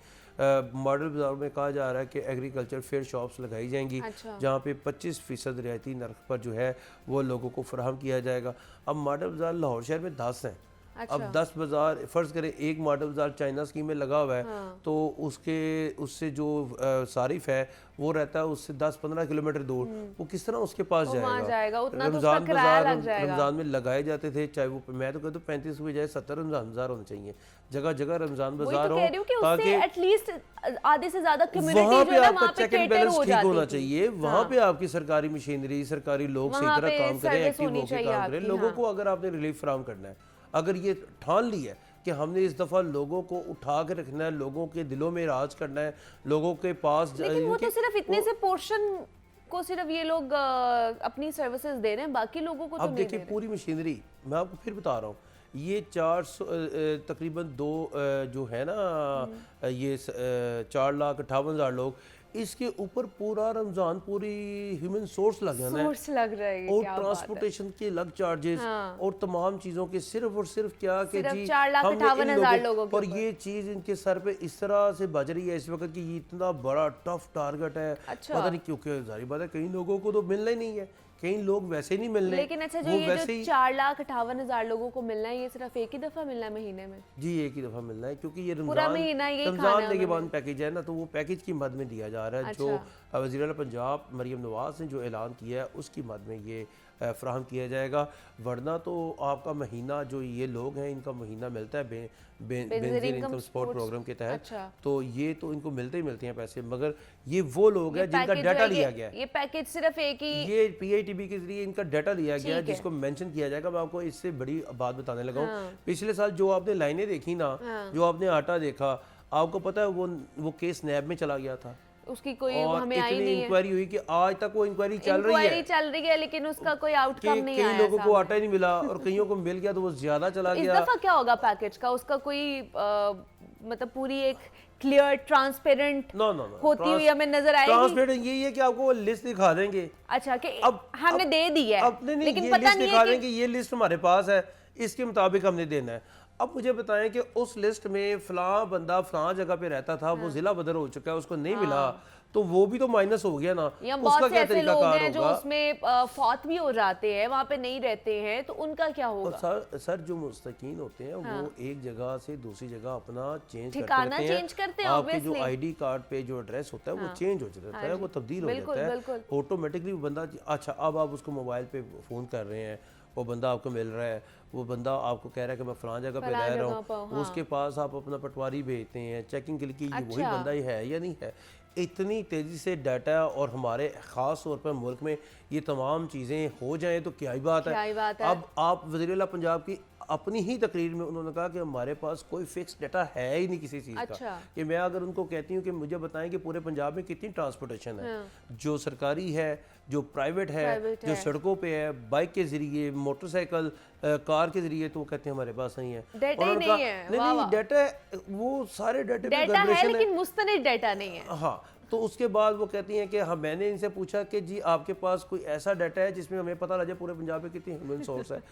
मॉडल बाज़ार में कहा जा रहा है कि एग्रीकल्चर फेयर शॉप्स लगाई जाएंगी, अच्छा। जहाँ पे 25% रियायती नर्ख पर जो है वो लोगों को फराहम किया जाएगा। अब मॉडल बाज़ार लाहौर शहर में 10 हैं। अच्छा। अब 10 बाज़ार फ़र्ज़ करें एक मॉडल बाज़ार चाइना स्कीम में लगा हुआ है, हाँ। तो उससे जो सारिफ है वो रहता है उससे 10-15 किलोमीटर दूर, वो किस तरह उसके पास वो वहाँ जाएगा? जाएगा, उतना तो उसका किराया लग जाएगा। रमज़ान में लगाए जाते थे, चाहे वो मैं तो कहता हूँ 35 की बजाय 70 रमज़ान बाज़ार होने चाहिए। जगह जगह रमज़ान वही बाज़ार तो हो कह रही हूँ कि उससे ताकि एटलीस्ट आधे से ज्यादा कम्युनिटी वहाँ जो पे है ना आपका वहाँ पे चेक एंड कैटर बैलेंस हो ठीक होना जाती थी। चाहिए। वहाँ पे आपकी सरकारी मशीनरी, सरकारी लोग सही वहाँ तरह पे काम करें, सर्विस एक्टिव होनी होकर चाहिए काम करें। आपकी, लोगों हाँ। को अगर आपने रिलीफ फराहम करना है, अगर ये ठान लिया है कि हमने इस दफ़ा लोगों को उठा के रखना है, लोगों के दिलों में राज करना है, लोगों के पास लेकिन वो तो सिर्फ इतने से पोर्शन को सिर्फ ये लोग अपनी सर्विसेज दे रहे हैं, बाकी लोगों को तो अब नहीं दे देखिए रहे। पूरी मशीनरी, मैं आपको फिर बता रहा हूँ, ये 400 तकरीबन दो जो है ना ये 4,58,000 लोग, इसके ऊपर पूरा रमज़ान पूरी ह्यूमन सोर्स लग जाना है सोर्स लग रहा है, और क्या बात है। ट्रांसपोर्टेशन के अलग चार्जेस हाँ। और तमाम चीज़ों के सिर्फ और सिर्फ क्या कि सिर्फ जी 4,58,000 लोगों के और ऊपर। ये चीज़ इनके सर पे इस तरह से बज रही है इस वक्त कि ये इतना बड़ा टफ टारगेट है। अच्छा। पता नहीं क्योंकि जाहिर बात है कई लोगों को तो मिलना ही नहीं है, कई लोग वैसे नहीं मिलने, लेकिन अच्छा जो वो ये वैसे जो ही 4,58,000 लोगों को मिलना है, ये सिर्फ एक ही दफा मिलना है महीने में? जी एक ही दफ़ा मिलना है, क्योंकि ये पूरा महीना यही खाना है रमज़ान के बाद उन्होंने। पैकेज है ना, तो वो पैकेज की मद में दिया जा रहा है। जो वज़ीर आला पंजाब मरियम नवाज़ ने जो ऐलान किया है उसकी मद में ये फ्राहम किया जाएगा। वरना तो आपका महीना जो ये लोग हैं इनका महीना मिलता है बेनज़ीर इनकम सपोर्ट प्रोग्राम के तहत। अच्छा। तो ये तो इनको मिलते ही मिलते हैं पैसे, मगर ये वो लोग हैं जिनका डाटा लिया गया है। ये पैकेज सिर्फ एक ही ये PITB के जरिए इनका डाटा लिया गया है ठीक है। जिसको मेंशन किया जाएगा। मैं आपको इससे बड़ी बात बताने लगा हूँ। हाँ। पिछले साल जो आपने लाइनें देखी ना, हाँ। जो आपने आटा देखा, आपको पता है वो केस नैब में चला गया था उसकी कोई और हमें आई इतनी नहीं है। इंक्वायरी हुई कि आज तक वो इंक्वायरी चल रही है चल रही है लेकिन उसका कोई आउटकम नहीं कई आया लोगों को सामने। आटा ही नहीं मिला और कईयों को मिल गया तो वो ज्यादा चला इस गया। दफा क्या होगा पैकेज का? उसका कोई मतलब पूरी एक क्लियर ट्रांसपेरेंट नो होती हुई हमें नजर आएगी? ट्रांसपेरेंट यही है कि आपको वो लिस्ट दिखा देंगे। अच्छा कि अब हमने दे दी है अब नहीं लेकिन ये पता लिस्ट नहीं दिखा है कि देंगे, ये लिस्ट हमारे पास है, इसके मुताबिक हमने देना है। अब मुझे बताएं कि उस लिस्ट में फलां बंदा फलां जगह पे रहता था, वो जिला बदर हो चुका है, उसको नहीं मिला, तो वो भी तो माइनस हो गया ना। या उसका बहुत से क्या ऐसे तरीका लोग कार हैं जो होगा? उसमें फौत भी हो जाते हैं, वहाँ पे नहीं रहते हैं, तो उनका क्या और होगा? सर जो मुस्तकीन होते हैं वो एक जगह से दूसरी जगह अपना चेंज ठिकाना करते रहते हैं। चेंज करते हैं, आपके जो obviously। ID कार्ड पे जो एड्रेस होता है वो चेंज हो जाता है, वो तब्दील हो बिल्कुल, जाता है बिल्कुल। ऑटोमेटिकली। वो बंदा अच्छा अब आप उसको मोबाइल पे फ़ोन कर रहे हैं, वो बंदा आपको मिल रहा है, वो बंदा आपको कह रहा है कि मैं फलां जगह पे रह रहा हूँ, उसके पास आप अपना पटवारी भेजते हैं चेकिंग के लिए कि ये वही बंदा ही है या नहीं है। इतनी तेज़ी से डाटा और हमारे ख़ास तौर पर मुल्क में ये तमाम चीज़ें हो जाएं तो क्या ही बात है। क्या ही बात है। अब आप वज़ीर आला पंजाब की अपनी ही तकरीर में उन्होंने कहा कि हमारे पास कोई फिक्स डाटा है ही नहीं किसी चीज़ अच्छा। का। कि मैं अगर उनको कहती हूँ कि मुझे बताएं कि पूरे पंजाब में कितनी ट्रांसपोर्टेशन है, जो सरकारी है, जो प्राइवेट है, जो सड़कों पे है, बाइक के जरिए, मोटरसाइकिल, कार के जरिए, तो वो कहते हैं हमारे पास नहीं है। डाटा ही नहीं है। नहीं डाटा, वो सारे डाटे पे डाटा है गड़बड़ेशन है। लेकिन मुस्तनिद डाटा नहीं है। हाँ, तो उसके बाद वो कहती हैं कि हाँ, मैंने इनसे पूछा कि जी आपके पास कोई ऐसा डाटा है जिसमें हमें पता लग जाए पूरे पंजाब में कितनी ह्यूमन सोर्स है।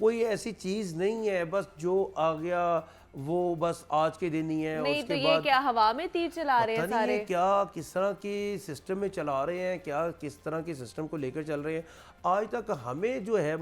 कोई ऐसी चीज़ नहीं है, बस जो आ गया वो बस आज के दिन ही है, नहीं तो उसके ये बाद क्या हवा में तीर चला रहे हैं पता नहीं सारे? है क्या किस तरह के सिस्टम में चला रहे हैं, क्या किस तरह के सिस्टम को लेकर चल रहे हैं। आज तक हमें जो है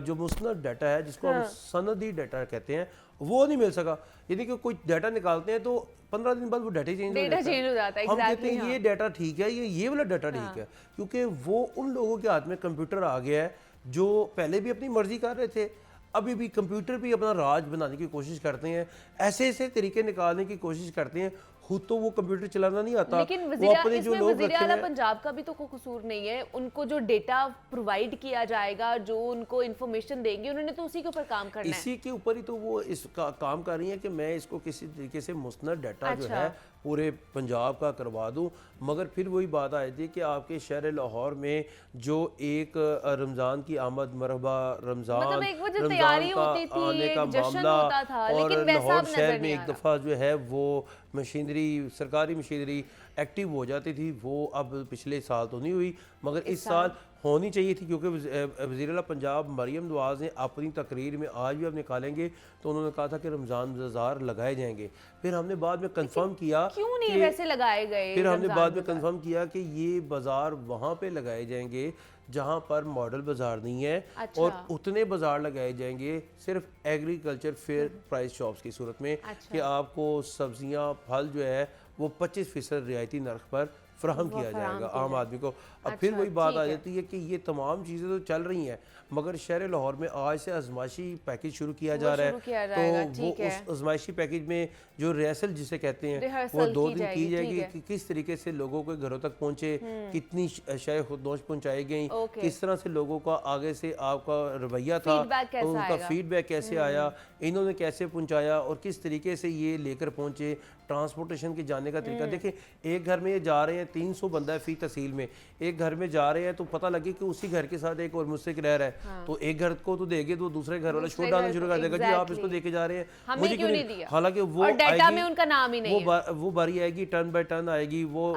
जो मुस्नद डाटा है, जिसको हम सनदी डाटा कहते हैं, वो नहीं मिल सका। यदि कि कोई डाटा निकालते हैं तो 15 दिन बाद वो डाटा चेंज हो जाता है। हम कहते हैं ये डाटा ठीक है, ये वाला डाटा ठीक है, क्योंकि वो उन लोगों के हाथ में कंप्यूटर आ गया है जो पहले भी अपनी मर्जी कर रहे थे, अभी भी कंप्यूटर भी अपना राज बनाने की कोशिश करते हैं, ऐसे ऐसे तरीके निकालने की कोशिश करते हैं। खुद तो वो कंप्यूटर चलाना नहीं आता, लेकिन वो अपने जो लोग वज़ीर आला पंजाब का भी तो कोई कसूर नहीं है। उनको जो डेटा प्रोवाइड किया जाएगा, जो उनको इन्फॉर्मेशन देंगे, उन्होंने तो उसी के ऊपर काम करना है। इसी के ऊपर ही तो वो इस काम कर रही है कि मैं इसको किसी तरीके से मुस्नद डाटा जो है पूरे पंजाब का करवा दूं। मगर फिर वही बात आ जाती है कि आपके शहर लाहौर में जो एक रमज़ान की आमद मरहबा रमज़ान मतलब एक वो जो तैयारी होती थी, एक जश्न होता था, और लेकिन वैसा लाहौर अब शहर नजर में नहीं एक आ रहा। दफ़ा जो है वो मशीनरी, सरकारी मशीनरी एक्टिव हो जाती थी, वो अब पिछले साल तो नहीं हुई मगर इस साल होनी चाहिए थी, क्योंकि वज़ीर आला पंजाब मरियम नवाज़ ने अपनी तकरीर में आज भी अब निकालेंगे तो उन्होंने कहा था कि रमज़ान बाज़ार लगाए जाएंगे। फिर हमने बाद में कंफर्म किया क्यों नहीं वैसे लगाए गए, फिर हमने बाद में कंफर्म किया कि ये बाज़ार वहाँ पे लगाए जाएंगे जहाँ पर मॉडल बाज़ार नहीं है। अच्छा। और उतने बाज़ार लगाए जाएंगे सिर्फ एग्रीकल्चर फेयर प्राइस शॉप्स की सूरत में। अच्छा। कि आपको सब्जियाँ फल जो है वो 25% रियायती नर्ख पर फ्राहम किया जाएगा आम आदमी को। अब फिर वही बात आ जाती है कि ये तमाम चीज़ें तो चल रही हैं, मगर शहर लाहौर में आज से आजमाइशी पैकेज शुरू किया जा रहा है, तो वो उस आजमाइशी पैकेज में जो रिहर्सल जिसे कहते हैं वो 2 दिन की जाएगी कि किस तरीके से लोगों के घरों तक पहुँचे, कितनी शय खुदनोश पहुँचाई गई, किस तरह से लोगों का आगे से आपका रवैया था, उनका फीडबैक कैसे आया, इन्होंने कैसे पहुँचाया और किस तरीके से ये लेकर पहुँचे, ट्रांसपोर्टेशन के जाने का तरीका। देखिए एक घर में ये जा रहे हैं, 300 बंदा है फी तहसील में, एक घर में जा रहे हैं तो पता लगे कि उसी घर के साथ एक और मुस्तक रह रहा है, तो एक घर को तो देंगे तो दूसरे घर वाला शोर डालना शुरू कर देगा, जी आप इसको देके जा रहे हैं, मुझे क्यों नहीं दिया। हालांकि वो डाटा में उनका नाम ही नहीं है, वो बारी आएगी, टर्न बाय टर्न आएगी, वो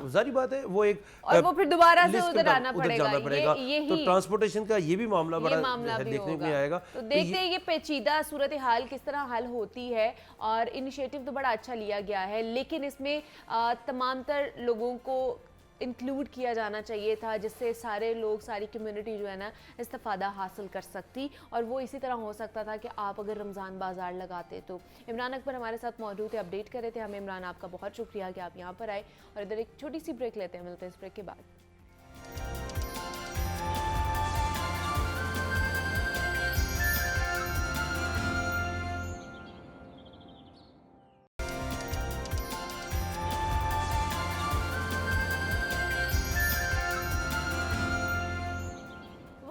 जारी बात है, वो एक और वो फिर दोबारा से उधर आना पड़ेगा। तो ट्रांसपोर्टेशन का ये भी मामला बड़ा देखने में आएगा। तो देखते हैं ये पेचीदा सूरत हाल किस तरह हल होती है। और इनिशिएटिव तो बड़ा अच्छा लिया गया है, लेकिन इसमें तमाम तर लोगों को इंक्लूड किया जाना चाहिए था, जिससे सारे लोग, सारी कम्युनिटी जो है ना इस्तेफादा हासिल कर सकती। और वो इसी तरह हो सकता था कि आप अगर रमज़ान बाज़ार लगाते। तो इमरान अकबर हमारे साथ मौजूद थे, अपडेट कर रहे थे हमें। इमरान आपका बहुत शुक्रिया कि आप यहाँ पर आए। और इधर एक छोटी सी ब्रेक लेते हैं, मिलते हैं इस ब्रेक के बाद।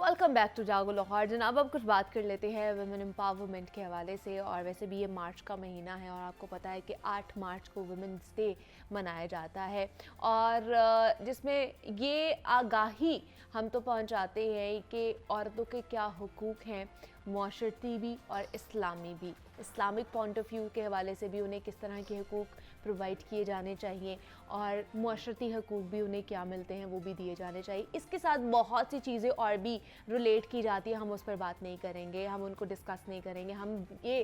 वेलकम बैक टू जागो लाहौर। जनाब अब कुछ बात कर लेते हैं वुमेन एम्पावरमेंट के हवाले से। और वैसे भी ये मार्च का महीना है और आपको पता है कि 8 मार्च को वुमेन्स डे मनाया जाता है, और जिसमें ये आगाही हम तो पहुंचाते हैं कि औरतों के क्या हुकूक हैं, मुआशरती भी और इस्लामी भी। इस्लामिक पॉइंट ऑफ व्यू के हवाले से भी उन्हें किस तरह के हुकूक प्रोवाइड किए जाने चाहिए, और मुआशरती हुकूक भी उन्हें क्या मिलते हैं वो भी दिए जाने चाहिए। इसके साथ बहुत सी चीज़ें और भी रिलेट की जाती है, हम उस पर बात नहीं करेंगे, हम उनको डिस्कस नहीं करेंगे। हम ये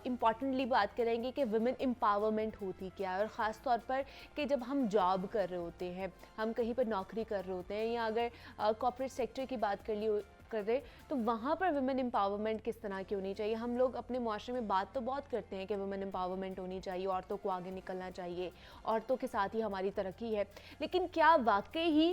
इम्पॉर्टेंटली बात करेंगे कि वुमेन एम्पावरमेंट होती क्या है, और ख़ास तौर पर कि जब हम जॉब कर रहे होते हैं, हम कहीं पर नौकरी कर रहे होते हैं, या अगर कॉर्पोरेट सेक्टर की बात कर रहे तो वहाँ पर वुमेन एम्पावरमेंट किस तरह की होनी चाहिए। हम लोग अपने मुआशरे में बात तो बहुत करते हैं कि वुमेन एम्पावरमेंट होनी चाहिए, औरतों को आगे निकलना चाहिए, औरतों के साथ ही हमारी तरक्की है, लेकिन क्या वाकई ही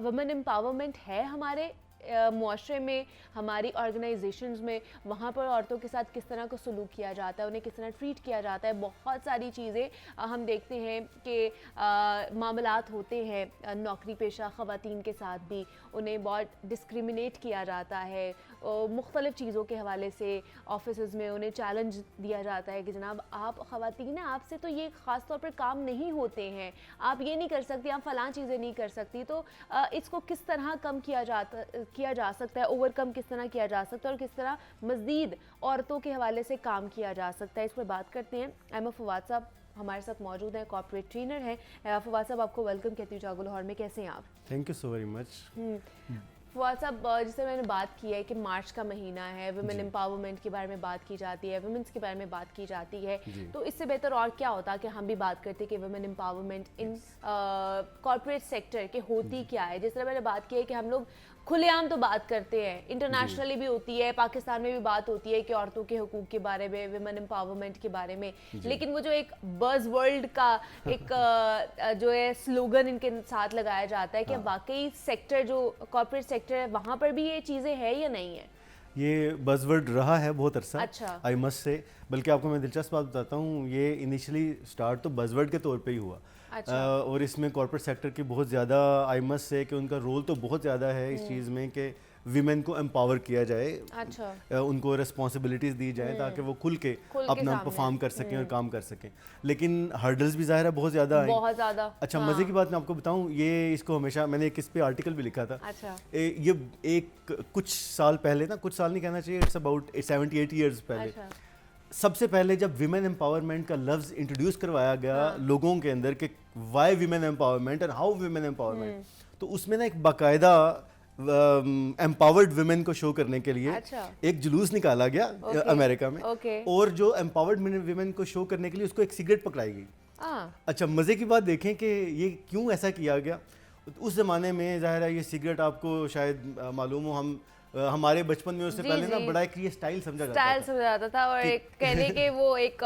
वुमेन एम्पावरमेंट है हमारे मुआशरे में, हमारी ऑर्गेनाइजेशंस में? वहाँ पर औरतों के साथ किस तरह का सलूक किया जाता है, उन्हें किस तरह ट्रीट किया जाता है? बहुत सारी चीज़ें हम देखते हैं कि मामलात होते हैं नौकरी पेशा ख़वातीन के साथ भी, उन्हें बहुत डिस्क्रिमिनेट किया जाता है मुख्तलिफ़ चीज़ों के हवाले से। ऑफिस में उन्हें चैलेंज दिया जाता है कि जनाब आप ख़वातीन हैं, आपसे तो ये ख़ास तौर पर काम नहीं होते हैं, आप ये नहीं कर सकती, आप फ़लाँ चीज़ें नहीं कर सकती। तो इसको किस तरह कम किया जा सकता है, ओवरकम किस तरह किया जा सकता है, और किस तरह मज़ीद औरतों के हवाले से काम किया जा सकता है, इस पर बात करते हैं। एम फवाद साहब हमारे साथ मौजूद हैं, कॉर्पोरेट ट्रेनर हैं। फवाद साहब आपको वेलकम कहती हूँ जागो लाहौर में, कैसे हैं आप? Thank you so very much. Fawad साहब, जैसे मैंने बात की है कि मार्च का महीना है, वुमेन एम्पावरमेंट के बारे में बात की जाती है, वुमेन्स के बारे में बात की जाती है, तो इससे बेहतर और क्या होता कि हम भी बात करते कि women empowerment in corporate sector के होती क्या है। जिस तरह मैंने बात की है कि हम लोग खुलेआम तो बात करते हैं, इंटरनेशनली भी होती है, पाकिस्तान में भी बात होती है कि औरतों के हुकूक के बारे में, वुमेन एम्पावरमेंट के बारे में, लेकिन वो जो एक बज़ वर्ल्ड का एक जो है स्लोगन इनके साथ लगाया जाता है कि वाकई सेक्टर जो कॉर्पोरेट सेक्टर है वहाँ पर भी ये चीज़ें हैं या नहीं है? ये बज़वर्ड रहा है बहुत अरसा, अच्छा। I must say. बल्कि आपको मैं दिलचस्प बात बताता हूँ, ये इनिशियली स्टार्ट तो बज़वर्ड के तौर पे ही हुआ। अच्छा। और इसमें कॉर्पोरेट सेक्टर की बहुत ज़्यादा, आई मस्ट से, कि उनका रोल तो बहुत ज़्यादा है इस चीज़ में कि वीमेन को एम्पावर किया जाए, अच्छा। उनको रिस्पॉन्सिबिलिटीज़ दी जाए ताकि वो खुल के अपना परफॉर्म कर सकें और काम कर सकें। लेकिन हर्डल्स भी ज़ाहिर है बहुत ज़्यादा हैं। बहुत ज़्यादा। अच्छा, मज़े की बात मैं आपको बताऊं, ये इसको हमेशा मैंने एक इस पे आर्टिकल भी लिखा था। अच्छा। ये एक कुछ साल पहले ना, कुछ साल नहीं कहना चाहिए, इट्स अबाउट 78 ईयर्स पहले, अच्छा। सबसे पहले जब विमेन एम्पावरमेंट का लफ्ज़ इंट्रोड्यूस करवाया गया लोगों के अंदर कि वाई विमेन एम्पावरमेंट और हाउ विमेन एम्पावरमेंट, तो उसमें ना एक बाकायदा एम्पावर्ड वुमेन को शो करने के लिए अच्छा। एक जुलूस निकाला गया अमेरिका में। और जो एम्पावर्ड वुमेन को शो करने के लिए उसको एक सिगरेट पकड़ाई गई। अच्छा, मज़े की बात देखें कि ये क्यों ऐसा किया गया। उस ज़माने में ज़ाहिर है ये सिगरेट आपको शायद मालूम हो, हमारे बचपन में उससे पहले ना बड़ा एक ये स्टाइल समझा जाता था और एक कहने के वो एक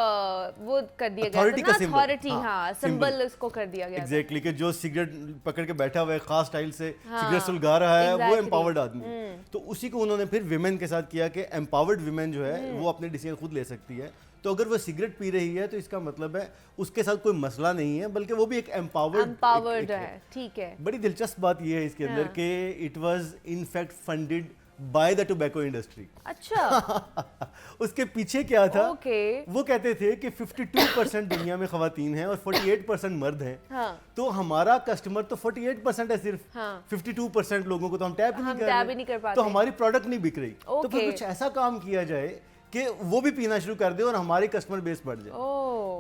वो कर दिया गया था, अथॉरिटी, हाँ, सिंबल उसको कर दिया गया। एग्जैक्टली, कि जो सिगरेट पकड़ के बैठा हुआ है खास स्टाइल से सिगरेट सुलगा रहा है, वो एम्पावर्ड आदमी। तो उसी को उन्होंने फिर विमेन के साथ किया कि एम्पावर्ड विमेन जो है वो अपने डिसीजन खुद ले सकती है। तो अगर वो सिगरेट पी रही है तो इसका मतलब है उसके साथ कोई मसला नहीं है, बल्कि वो भी एक एम्पावर्ड है। ठीक है। बड़ी दिलचस्प बात ये है इसके अंदर कि it was in fact funded by the tobacco industry. अच्छा। उसके पीछे क्या था? वो कहते थे कि 52% दुनिया में खवातीन हैं और 48% मर्द हैं। हाँ। तो हमारा कस्टमर तो 48% है सिर्फ। हाँ। 52% लोगों को तो हम टैप नहीं कर पाते, तो हमारी प्रोडक्ट नहीं बिक रही। तो फिर कुछ ऐसा काम किया जाए कि वो भी पीना शुरू कर दे और हमारी कस्टमर बेस बढ़ जाए।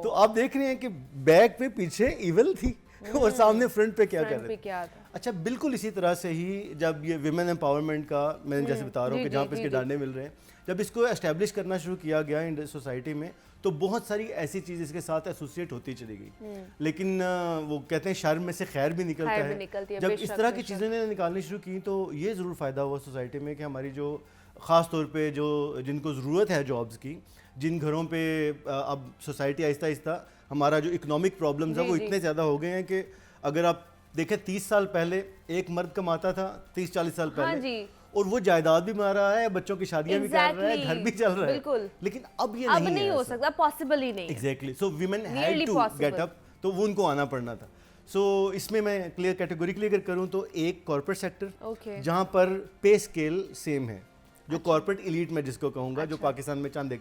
तो आप देख रहे हैं कि बैक पे पीछे इवल थी और सामने फ्रंट पे क्या कर रहे थे। अच्छा, बिल्कुल इसी तरह से ही जब ये विमेन एम्पावरमेंट का मैं जैसे बता रहा हूँ कि जहाँ पे इसके डांडे मिल रहे हैं, जब इसको एस्टेब्लिश करना शुरू किया गया इन सोसाइटी में, तो बहुत सारी ऐसी चीज़ इसके साथ एसोसिएट होती चली गई। लेकिन वो कहते हैं शर्म में से खैर भी निकलता है। जब इस तरह की चीज़ें निकालनी शुरू की तो ये ज़रूर फ़ायदा हुआ सोसाइटी में कि हमारी जो ख़ास तौर पे जो जिनको ज़रूरत है जॉब्स की, जिन घरों पे अब सोसाइटी आहिस्ता आहिस्ता, हमारा जो इकोनॉमिक प्रॉब्लम्स है वो इतने ज़्यादा हो गए हैं कि अगर आप देखें 30 साल पहले एक मर्द कमाता था, 30-40 साल पहले, और वो जायदाद भी बना रहा है, बच्चों की शादियां भी कर रहा है, घर भी चल रहा है। लेकिन अब ये नहीं हो सकता, पॉसिबल ही नहीं। Exactly, so women had to get up, तो वो उनको आना पड़ना था। सो इसमें मैं क्लियर कैटेगोरिकली अगर करूं तो एक कॉर्पोरेट सेक्टर जहां पर पे स्केल सेम है, जो कॉर्पोरेट एलीट में जिसको कहूंगा, जो पाकिस्तान में चंद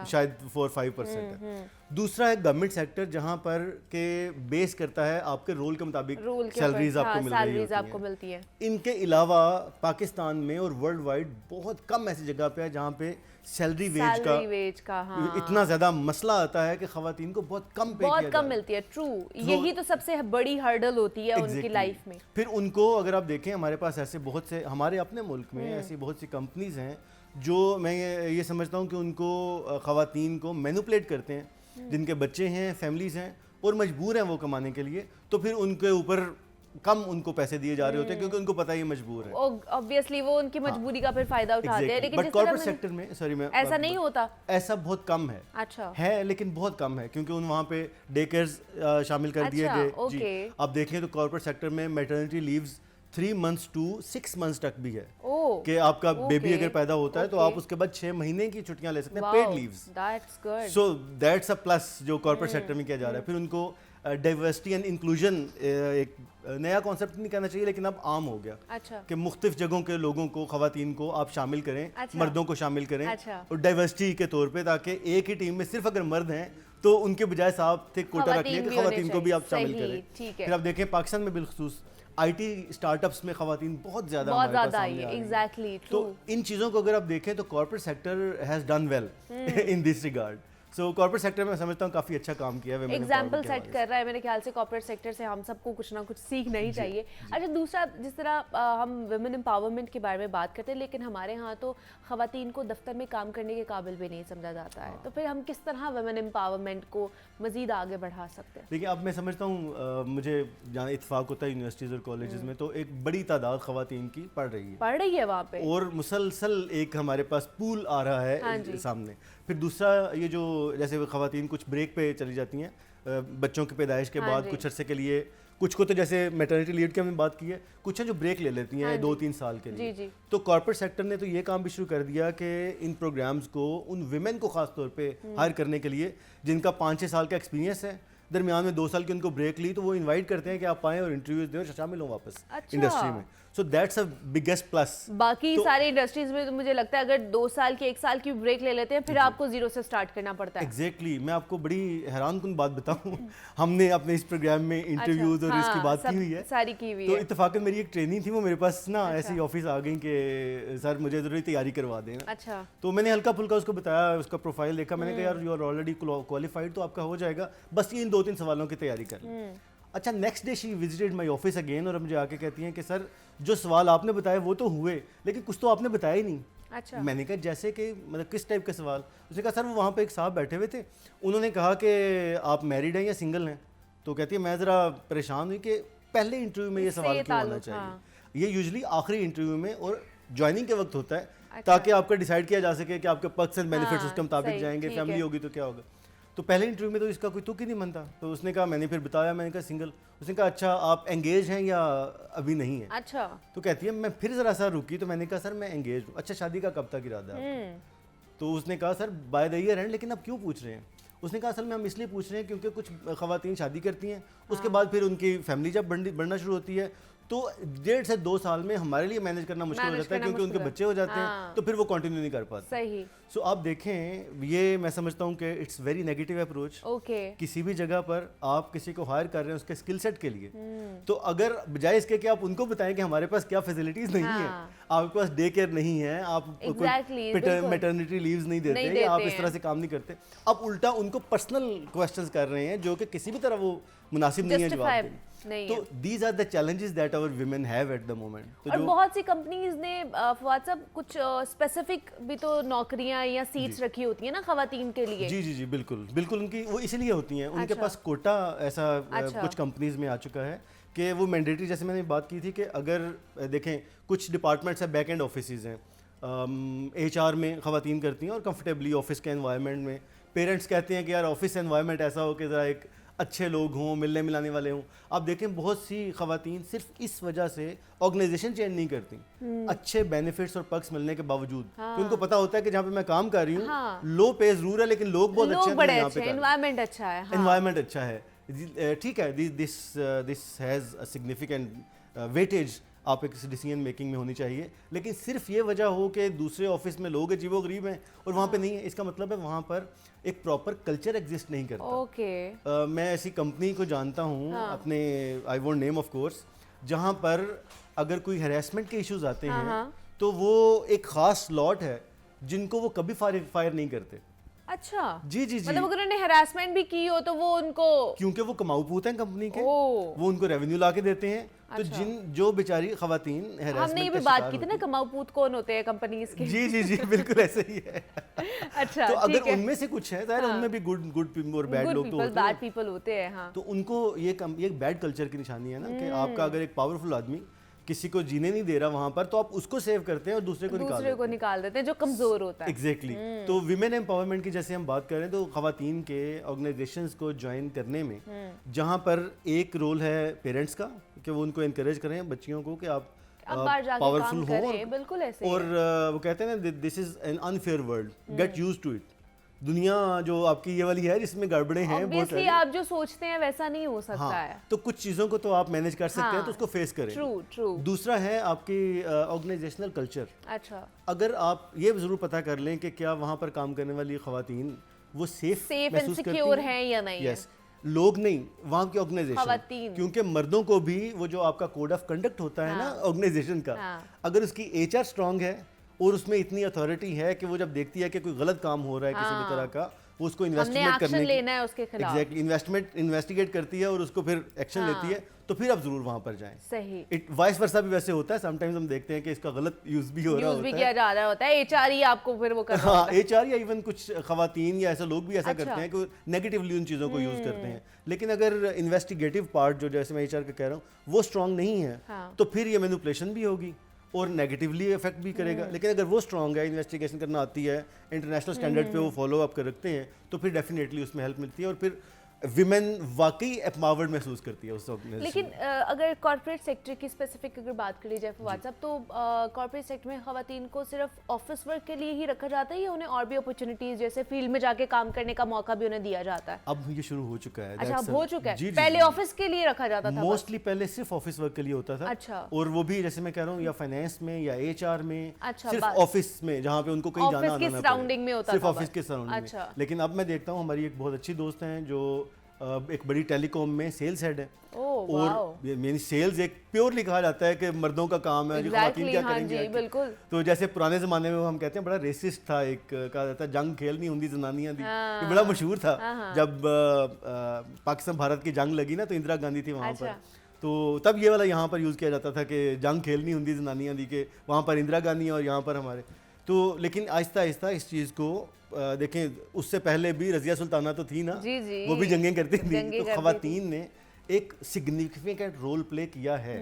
शायद 4-5% है। दूसरा है गवर्नमेंट सेक्टर, जहां पर के बेस करता है आपके रोल के मुताबिक सैलरीज आपको मिलती है। इनके अलावा पाकिस्तान में और वर्ल्ड वाइड बहुत कम ऐसी जगह पे है जहां पे सैलरी वेज का इतना ज्यादा मसला आता है कि खवातीन को बहुत कम मिलती है। ट्रू, यही तो सबसे बड़ी हर्डल होती है उनकी लाइफ में। फिर उनको अगर आप देखें, हमारे पास ऐसे बहुत से, हमारे अपने मुल्क में ऐसी बहुत सी कंपनीज हैं जो मैं ये समझता हूँ कि उनको खवातीन को मैनिपुलेट करते हैं, जिनके बच्चे हैं, फैमिलीज हैं और मजबूर हैं वो कमाने के लिए, तो फिर उनके ऊपर कम उनको पैसे दिए जा रहे होते हैं क्योंकि उनको पता ही मजबूर है। ऑब्वियसली वो उनकी मजबूरी का फिर फायदा उठाते हैं। लेकिन बट कॉर्पोरेट सेक्टर में ऐसा नहीं होता, ऐसा बहुत कम है। अच्छा है, लेकिन बहुत कम है क्योंकि वहाँ पे डे केयर्स शामिल कर दिए गए। आप देखें तो कॉर्पोरेट सेक्टर में maternity leaves 3 months to 6 months तक भी है कि आपका बेबी अगर पैदा होता है तो आप उसके बाद 6 महीने की छुट्टियां ले सकते हैं, paid leaves. So that's a plus जो कॉर्पोरेट सेक्टर में किया जा रहा है। फिर उनको डाइवर्सिटी एंड इंक्लूजन, एक नया कॉन्सेप्ट नहीं कहना चाहिए लेकिन अब आम हो गया। अच्छा। कि मुख्तलिफ जगहों के लोगों को, खवातीन को आप शामिल करें। अच्छा। मर्दों को शामिल करें। अच्छा। और डाइवर्सिटी के तौर पे, ताकि एक ही टीम में सिर्फ अगर मर्द हैं तो उनके बजाय साहब थे कोटा रख लिया कि खवातीन को भी आप शामिल करें। फिर आप देखें पाकिस्तान में बिलखुसूस IT स्टार्टअप्स में खवातीन बहुत ज्यादा आई है। एग्जैक्टली। तो इन चीज़ों को अगर आप देखें तो corporate sector has done well in this regard. So corporate sector में समझता हूँ काफ़ी अच्छा काम किया है। एग्जाम्पल सेट कर रहा है, मेरे ख्याल से कॉर्पोरेट सेक्टर से हम सबको कुछ ना कुछ सीखना ही चाहिए। अच्छा, दूसरा, जिस तरह हम वुमेन एम्पावरमेंट के बारे में बात करते हैं, लेकिन हमारे यहाँ तो ख़वातीन को दफ्तर में काम करने के काबिल भी नहीं समझा जाता है, तो फिर हम किस तरह वुमेन एम्पावरमेंट को मज़ीद आगे बढ़ा सकते हैं? देखिए, अब मैं समझता हूँ मुझे जहाँ इत्तेफाक होता है यूनिवर्सिटीज़ और कॉलेजेस में, तो एक बड़ी तादाद ख़वातीन की पढ़ रही है वहाँ पे, और मुसलसल एक हमारे पास पूल आ रहा है सामने। फिर दूसरा, ये जो जैसे ख़वातीन कुछ ब्रेक पे चली जाती हैं बच्चों की पैदाइश के बाद कुछ अरसे के लिए, कुछ को तो जैसे मैटरनिटी लीव की हमने बात की है, कुछ है जो ब्रेक ले लेती हैं 2-3 साल के लिए। तो कॉर्पोरेट सेक्टर ने तो ये काम भी शुरू कर दिया कि इन प्रोग्राम्स को उन विमेन को खास तौर पे हायर करने के लिए जिनका 5-6 साल का एक्सपीरियंस है, दरमियान में 2 साल की उनको ब्रेक ली, तो वो इनवाइट करते हैं कि आप आएँ और इंटरव्यूज दें और शामिल हों वापस इंडस्ट्री में। So that's a biggest plus. बाकी सारी इंडस्ट्रीज में तो मुझे लगता है अगर 2 साल की 1 साल की ब्रेक ले लेते हैं, फिर आपको जीरो से स्टार्ट करना पड़ता है। एग्जैक्टली, मैं आपको बड़ी हैरानकुन बात बताऊं, हमने अपने इस प्रोग्राम में इंटरव्यूज और इसकी बात की हुई है, सारी की हुई तो है। इत्तेफाकन मेरी एक ट्रेनिंग थी, वो मेरे पास ना ऐसी ऑफिस आ गई कि सर मुझे ज़रूरी तैयारी करवा दें। अच्छा, तो मैंने हल्का फुल्का उसको बताया, उसका प्रोफाइल देखा, मैंने कहा यार यू आर ऑलरेडी क्वालिफाइड, तो आपका हो जाएगा, बस इन 2-3 सवालों की तैयारी कर लें। अच्छा, next day she visited my office again, और मुझे आके कहती हैं कि सर जो सवाल आपने बताए वो तो हुए, लेकिन कुछ तो आपने बताया ही नहीं। अच्छा। मैंने कहा जैसे कि मतलब किस टाइप के सवाल? उसने कहा सर वो वहाँ पे एक साहब बैठे हुए थे, उन्होंने कहा कि आप मैरिड हैं या सिंगल हैं? तो कहती है मैं ज़रा परेशान हुई कि पहले इंटरव्यू में ये सवाल क्यों होना चाहिए। ये यूजुअली आखिरी इंटरव्यू में और ज्वाइनिंग के वक्त होता है, ताकि आपका डिसाइड किया जा सके कि आपके पर्क्स एंड बेनिफिट्स उसके मुताबिक जाएंगे, फैमिली होगी तो क्या होगा। तो पहले इंटरव्यू में तो इसका कोई तुक ही नहीं बनता। तो उसने कहा, मैंने फिर बताया, मैंने कहा सिंगल। उसने कहा अच्छा आप एंगेज हैं या अभी नहीं है? अच्छा। तो कहती है मैं फिर ज़रा सा रुकी, तो मैंने कहा सर मैं एंगेज हूँ। अच्छा, शादी का कब तक इरादा है? तो उसने कहा sir by the year and, लेकिन अब क्यों पूछ रहे हैं? उसने कहा असल में हम इसलिए पूछ रहे हैं क्योंकि कुछ ख़वातीन शादी करती हैं, उसके बाद फिर उनकी फैमिली जब बढ़ना शुरू होती है, तो 1.5 से 2 साल में हमारे लिए मैनेज करना मुश्किल हो जाता है, क्योंकि उनके बच्चे हो जाते हैं, तो फिर वो कंटिन्यू नहीं कर पाते। सही। सो आप देखें, ये मैं समझता हूँ कि इट्स वेरी नेगेटिव अप्रोच। किसी भी जगह पर आप किसी को हायर कर रहे हैं उसके स्किल सेट के लिए, तो अगर बजाय इसके कि आप उनको बताएं कि हमारे पास क्या फैसिलिटीज नहीं है, आपके पास डे केयर नहीं है, आप मैटरनिटी लीव्स नहीं देते, आप इस तरह से काम नहीं करते, आप उल्टा उनको पर्सनल क्वेश्चंस कर रहे हैं जो कि किसी भी तरह वो मुनासिब नहीं है जवाब देना। तो these are the challenges that our women have at the moment. और बहुत सी कंपनीज ने फवाद साहब कुछ स्पेसिफिक भी तो नौकरियां या सीट्स रखी होती हैं ना खवातीन के लिए। जी जी जी, बिल्कुल बिल्कुल, उनकी वो इसीलिए होती हैं, उनके पास कोटा ऐसा कुछ कंपनीज में आ चुका है कि वो मैंडेटरी, जैसे मैंने बात की थी कि अगर देखें कुछ डिपार्टमेंट्स हैं, बैक एंड ऑफिसेज हैं, HR में खवातीन करती हैं और कंफर्टेबली ऑफिस के एनवायरनमेंट में पेरेंट्स कहते हैं कि यार ऑफिस एनवायरनमेंट ऐसा हो कि ज़रा एक अच्छे लोग हों, मिलने मिलाने वाले हों। आप देखें बहुत सी खवातीन सिर्फ इस वजह से ऑर्गेनाइजेशन चेंज नहीं करती, अच्छे बेनिफिट्स और पर्क्स मिलने के बावजूद, कि उनको पता होता है कि जहाँ पे मैं काम कर रही हूँ लो पे जरूर है, लेकिन लोग बहुत अच्छे हैं, यहाँ पे एनवायरनमेंट अच्छा है, एनवायरनमेंट अच्छा है, ठीक है, this has a significant weightage आप एक डिसीजन मेकिंग में होनी चाहिए, लेकिन सिर्फ ये वजह हो कि दूसरे ऑफिस में लोग अजीबो गरीब हैं और वहाँ पे नहीं है, इसका मतलब है वहाँ पर एक प्रॉपर कल्चर एग्जिस्ट नहीं करता। मैं ऐसी कंपनी को जानता हूँ, अपने I won't name of course, जहाँ पर अगर कोई हैरेसमेंट के इश्यूज आते हैं तो वो एक खास लॉट है जिनको वो कभी फायर नहीं करते। अच्छा, जी जी जी, मतलब अगर उन्होंने हैरेसमेंट भी की हो तो वो उनको, क्योंकि वो कमाऊ पूत हैं कंपनी के, वो उनको रेवेन्यू ला के देते हैं। तो जो बेचारी खवातीन हमने ये भी बात की थी ना, कमाऊ पूत कौन होते हैं कंपनीज के। जी जी जी, बिल्कुल ऐसे ही है। अच्छा, तो अगर उनमें से कुछ है, तो उनमें भी गुड और बैड लोग तो होते हैं, बैड पीपल होते हैं, हाँ। तो उनको ये बैड कल्चर की निशानी है ना, कि आपका अगर एक पावरफुल आदमी किसी को जीने नहीं दे रहा वहां पर, तो आप उसको सेव करते हैं और दूसरे को निकाल देते हैं जो कमजोर होता है। एग्जैक्टली। तो विमेन एम्पावरमेंट की जैसे हम बात कर रहे हैं, तो खवातीन के ऑर्गेनाइजेशंस को ज्वाइन करने में जहां पर एक रोल है पेरेंट्स का, कि वो उनको एनकरेज करें बच्चियों को कि आप पावरफुल हो, और वो कहते हैं ना this is an unfair world, get used to it. दुनिया जो आपकी ये वाली है जिसमें गड़बड़े हैं, बहुत आप जो सोचते हैं वैसा नहीं हो सकता है, तो कुछ चीज़ों को तो आप मैनेज कर सकते हैं, तो उसको फेस करें। ट्रू। दूसरा है आपकी ऑर्गेनाइजेशनल कल्चर। अच्छा, अगर आप ये जरूर पता कर लें कि क्या वहाँ पर काम करने वाली खवातीन वो सेफ एंड सिक्योर हैं या नहीं। यस, लोग नहीं, वहाँ की ऑर्गेनाइजेशन, क्योंकि मर्दों को भी वो जो आपका कोड ऑफ कंडक्ट होता है ना ऑर्गेनाइजेशन का, अगर उसकी HR स्ट्रांग है और उसमें इतनी अथॉरिटी है कि वो जब देखती है कि कोई गलत काम हो रहा है किसी भी तरह का, वो उसको इन्वेस्टमेंट करने लेना है उसके खिलाफ, एग्जैक्टली इन्वेस्टिगेट करती है और उसको फिर एक्शन लेती है, तो फिर आप जरूर वहां पर जाएं। सही। इट वाइस वर्सा भी वैसे होता है, समटाइम्स हम देखते हैं कि इसका गलत यूज भी हो रहा होता है, किया जा रहा होता है, एचआर ही आपको फिर वो कर रहा हाँ, एचआर या इवन कुछ खवातीन या ऐसे लोग भी ऐसा करते हैं कि नेगेटिवली उन चीज़ों को यूज़ करते हैं। लेकिन अगर इन्वेस्टिगेटिव पार्ट जो जैसे मैं एचआर का कह रहा हूँ वो स्ट्रांग नहीं है, तो फिर ये मैनिपुलेशन भी होगी और नेगेटिवली इफेक्ट भी करेगा। लेकिन अगर वो स्ट्रांग है, इन्वेस्टिगेशन करना आती है, इंटरनेशनल स्टैंडर्ड पे वो फॉलो अप कर रखते हैं, तो फिर डेफिनेटली उसमें हेल्प मिलती है और फिर विमेन वाकई एम्पावर्ड महसूस करती है उस ऑर्गेनाइजेशन। लेकिन अगर कॉर्पोरेट सेक्टर की स्पेसिफिक अगर बात करी जाए फवाद साहब, तो कॉर्पोरेट सेक्टर में खवातीन को सिर्फ ऑफिस वर्क के लिए ही रखा जाता है या उन्हें और भी अपॉर्चुनिटीज जैसे फील्ड में जाके काम करने का मौका भी उन्हें दिया जाता है? अब ये शुरू हो चुका है। अच्छा, अब हो चुका है। जी, पहले ऑफिस के लिए रखा जाता था? मोस्टली पहले सिर्फ ऑफिस वर्क के लिए होता था। अच्छा। और वो भी जैसे मैं कह रहा हूँ या फाइनेंस में या एचआर में, अच्छा, सिर्फ ऑफिस में जहाँ पे उनको कहीं जाना आना ना सराउंडिंग में होता सिर्फ था, ऑफिस के सराउंडिंग अच्छा। में। लेकिन अब मैं देखता हूँ हमारी एक बहुत अच्छी दोस्त हैं जो एक बड़ी टेलीकॉम में सेल्स हेड है, और मेरी सेल्स एक प्योरली कहा जाता है कि मर्दों का काम है, जो खवातीन क्या करेंगे। बिल्कुल। तो जैसे पुराने जमाने में हम कहते हैं बड़ा रेसिस्ट था, एक कहा जाता है जंग खेलनी हुंदी जनानियां दी, ये बड़ा मशहूर था। जब पाकिस्तान भारत की जंग लगी ना तो इंदिरा गांधी थी वहाँ पर, तो तब ये वाला यहाँ पर यूज़ किया जाता था कि जंग खेलनी हुंदी जनानियां दी, के वहाँ पर इंदिरा गांधी और यहाँ पर हमारे। तो लेकिन आहिस्ता आहिस्ता इस चीज़ को देखें, उससे पहले भी रज़िया सुल्ताना तो थी ना, वो भी जंगें करती थी। तो खवातीन ने एक सिग्निफिकेंट रोल प्ले किया है।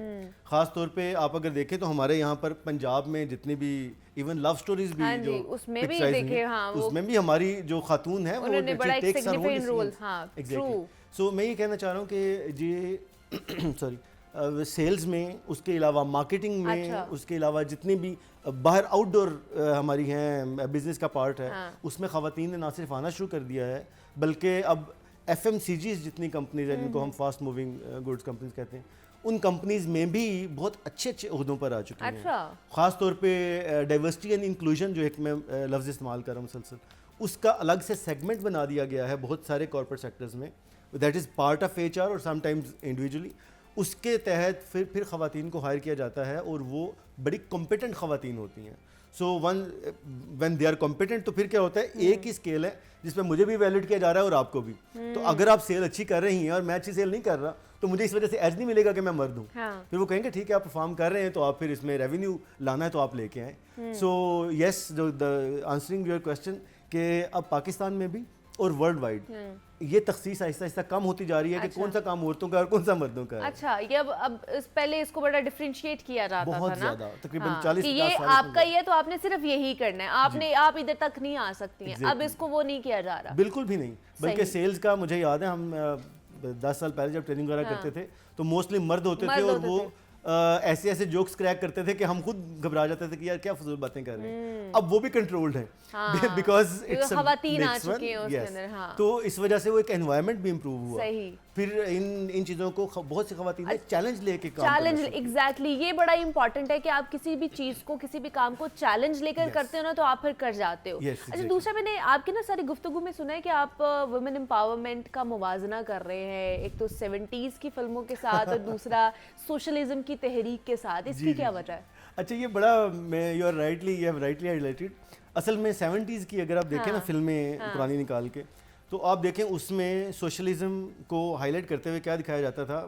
ख़ास तौर पे आप अगर देखें तो हमारे यहाँ पर पंजाब में जितने भी इवन लव स्टोरीज भी जो उसमें भी देखे, उसमें भी हमारी जो खातून है वो टेक्स अ रोल। एग्जैक्टली। सो मैं ये कहना चाह रहा हूँ कि ये सॉरी सेल्स में, उसके अलावा मार्केटिंग में, उसके अलावा जितने भी बाहर आउटडोर हमारी हैं बिजनेस का पार्ट है, उसमें खवातीन ने ना सिर्फ आना शुरू कर दिया है, बल्कि अब FMCGs जितनी कंपनीज हैं जिनको हम फास्ट मूविंग गुड्स कंपनीज कहते हैं, उन कंपनीज में भी बहुत अच्छे अच्छे ओहदों पर आ चुकी हैं। ख़ास तौर पे डाइवर्सिटी एंड इंक्लूजन जो एक मैं लफ्ज़ इस्तेमाल कर रहा हूँ मुसलसल, उसका अलग से सेगमेंट बना दिया गया है बहुत सारे कॉर्पोरेट सेक्टर्स में, that is part of HR और समटाइम्स इंडिविजुअली। उसके तहत फिर ख़वातीन को हायर किया जाता है और वो बड़ी कॉम्पिटेंट ख़वातीन होती हैं। So when they are competent, तो फिर क्या होता है, एक ही स्केल है जिसमें मुझे भी वैलिड किया जा रहा है और आपको भी। तो अगर आप सेल अच्छी कर रही हैं और मैं अच्छी सेल नहीं कर रहा, तो मुझे इस वजह से एज नहीं मिलेगा कि मैं मर्द हूँ। फिर वो कहेंगे ठीक है आप परफॉर्म कर रहे हैं तो आप फिर इसमें रेवेन्यू लाना है तो आप लेके आए। सो येस, जो द आंसरिंग योर क्वेश्चन, कि अब पाकिस्तान में भी और वर्ल्ड वाइड ये तखसीस आहिस्ता आहिस्ता कम होती जा रही है कि कौन सा काम औरतों का और कौन सा मर्दों का है। अच्छा, ये अब पहले इसको बड़ा डिफरेंशिएट किया जाता था ना, बहुत ज्यादा, तकरीबन 40 कि ये आपका ही है तो आपने सिर्फ यही करना है, आप इधर तक नहीं आ सकती हैं। अब इसको वो नहीं किया जा रहा, बिल्कुल भी नहीं। बल्कि सेल्स का मुझे याद है, हम 10 साल पहले जब ट्रेनिंग वगैरह करते थे तो मोस्टली मर्द होते थे और वो ऐसे ऐसे जोक्स क्रैक करते थे कि हम खुद घबरा जाते थे कि यार क्या फजूल बातें कर रहे हैं। अब वो भी कंट्रोल्ड है बिकॉज इट्स खवातीन आ चुकी हैं उसके अंदर। तो इस वजह से वो एक एनवायरनमेंट भी इम्प्रूव हुआ। फिर इन चीज़ों को बहुत सी खवातीन ने चैलेंज लेके चैलेंज, एग्जैक्टली, ये बड़ा इंपॉर्टेंट है कि आप किसी भी चीज़ को, किसी भी काम को चैलेंज लेकर करते हो ना तो आप फिर कर जाते हो। अच्छा, दूसरा मैंने आपकी ना सारी गुफ्तगू में सुना है कि आप वुमेन एम्पावरमेंट का मुवाजना कर रहे हैं, एक तो 70s की फिल्मों के साथ और दूसरा सोशलिज्म की तहरीक के साथ, इसकी क्या वजह है? अच्छा, ये बड़ा यू आर राइटली हाईलाइटेड। असल में 70s की अगर आप देखें ना फिल्में पुरानी निकाल के, तो आप देखें उसमें सोशलिज्म को हाईलाइट करते हुए क्या दिखाया जाता था,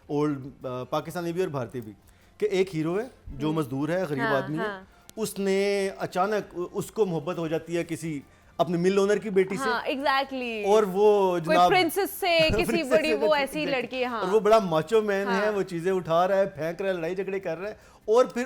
ओल्ड पाकिस्तानी भी और भारतीय भी, कि एक हीरो है जो मजदूर है, गरीब आदमी है, उसने अचानक उसको मोहब्बत हो जाती है किसी अपने मिल ओनर की बेटी से, एग्जैक्टली, और वो जनाब प्रिंसेस से किसी बड़ी वो ऐसी लड़की है, और वो बड़ा माचो मैन है, वो चीजें उठा रहा है, फेंक रहा है, लड़ाई झगड़े कर रहा है, और फिर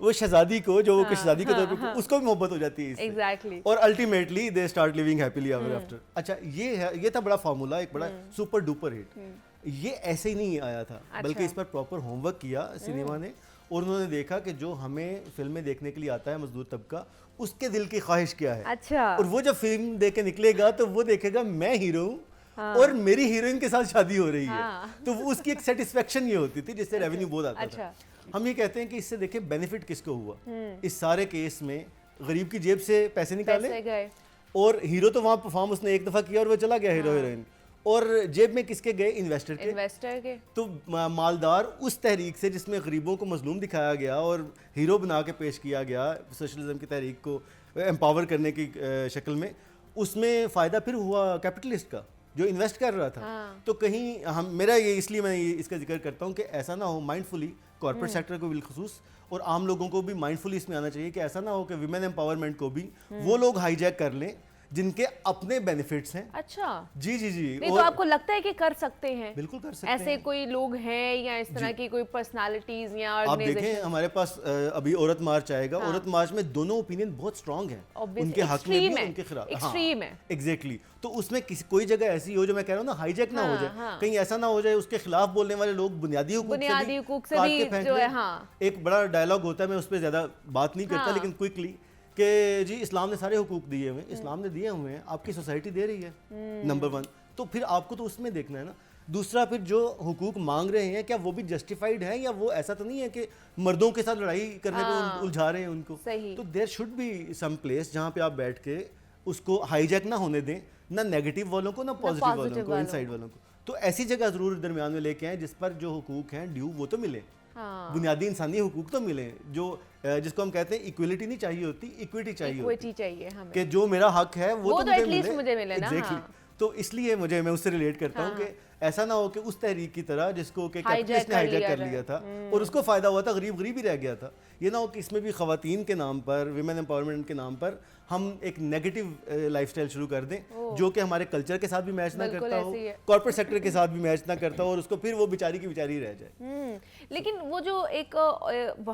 वो शहजादी को, जो वो शहजादी के तौर पे उसको भी मोहब्बत हो जाती है इससे। Exactly. और ultimately they start living happily ever after. अच्छा, ये था बड़ा फार्मूला, एक बड़ा सुपर डुपर हिट। ये ऐसे ही नहीं आया था, बल्कि इस पर प्रॉपर होमवर्क किया सिनेमा ने, और उन्होंने देखा कि जो हमें फिल्में देखने के लिए आता है मजदूर तबका, उसके दिल की ख्वाहिश क्या है। अच्छा। और वो जब फिल्म देख के निकलेगा तो वो देखेगा मैं हीरो हूँ और मेरी हीरोइन के साथ शादी हो रही है, तो वो उसकी एक सेटिस्फेक्शन ये होती थी जिससे रेवेन्यू बहुत आता था। हम ये कहते हैं कि इससे देखें बेनिफिट किसको हुआ। इस सारे केस में गरीब की जेब से पैसे निकाले और हीरो तो वहाँ परफॉर्म उसने एक दफा किया और वो चला गया हीरो हीरोइन, और जेब में किसके गए, इन्वेस्टर के। तो मालदार उस तहरीक से जिसमें गरीबों को मजलूम दिखाया गया और हीरो बना के पेश किया गया सोशलिज्म की तहरीक को एम्पावर करने की शक्ल में, उसमें फ़ायदा फिर हुआ कैपिटलिस्ट का जो इन्वेस्ट कर रहा था। तो कहीं हम मेरा ये इसलिए मैं इसका जिक्र करता हूँ कि ऐसा ना हो माइंडफुली कॉर्पोरेट सेक्टर को बिलखुसूस और आम लोगों को भी माइंडफुली इसमें आना चाहिए कि ऐसा ना हो कि विमेन एम्पावरमेंट को भी वो लोग हाईजैक कर लें जिनके अपने बेनिफिट्स हैं। अच्छा जी जी जी। नहीं तो आपको लगता है कि कर सकते हैं? बिल्कुल कर सकते ऐसे हैं। कोई लोग हैं या इस तरह की कोई पर्सनालिटीज या आप ऑर्गेनाइजेशन? देखें हमारे पास अभी औरत मार्च आएगा। औरत मार्च में दोनों ओपिनियन बहुत स्ट्रांग है, उनके हक में भी उनके खिलाफ। एक्सट्रीम है एग्जैक्टली। तो उसमें कोई जगह ऐसी हो जो मैं कह रहा हूँ ना हाईजैक ना हो जाए, कहीं ऐसा ना हो जाए उसके खिलाफ बोलने वाले लोग बुनियादी हुकूक से भी जो है। एक बड़ा डायलॉग होता है, मैं उस पर ज्यादा बात नहीं करता, लेकिन क्विकली कि जी इस्लाम ने सारे हुकूक दिए हुए हैं, इस्लाम ने दिए हुए हैं, आपकी सोसाइटी दे रही है नंबर 1। तो फिर आपको तो उसमें देखना है ना। दूसरा फिर जो हुकूक मांग रहे हैं क्या वो भी जस्टिफाइड है या वो ऐसा तो नहीं है कि मर्दों के साथ लड़ाई करने को उलझा रहे हैं उनको। तो there should be some place जहाँ पे आप बैठ के उसको हाईजैक ना होने दें, ना नेगेटिव वालों को ना पॉजिटिव वालों को, इनसाइड वालों को। तो ऐसी जगह जरूर दरमियान में लेके आए जिस पर जो हुकूक हैं ड्यू वो तो मिले, बुनियादी इंसानी हुकूक तो मिले, जो जिसको हम कहते हैं इक्वलिटी नहीं चाहिए होती, इक्विटी चाहिए हमें कि जो मेरा हक है वो तो मुझे मिले ना। एग्जैक्टली। तो इसलिए मैं उससे रिलेट करता हूँ कि ऐसा ना हो कि उस तहरीक की तरह जिसको कि कैपिटलिस्ट ने हाईजैक कर लिया था और उसको फायदा हुआ था, गरीब गरीब ही रह गया था। ये ना हो कि इसमें भी खवातीन के नाम पर, विमेन एम्पावरमेंट के नाम पर हम एक नेगेटिव लाइफस्टाइल शुरू कर दें जो कि हमारे कल्चर के साथ भी मैच ना करता हो, कॉर्पोरेट सेक्टर के साथ भी मैच ना करता हो और उसको फिर वो बेचारी की बेचारी रह जाए। लेकिन वो जो एक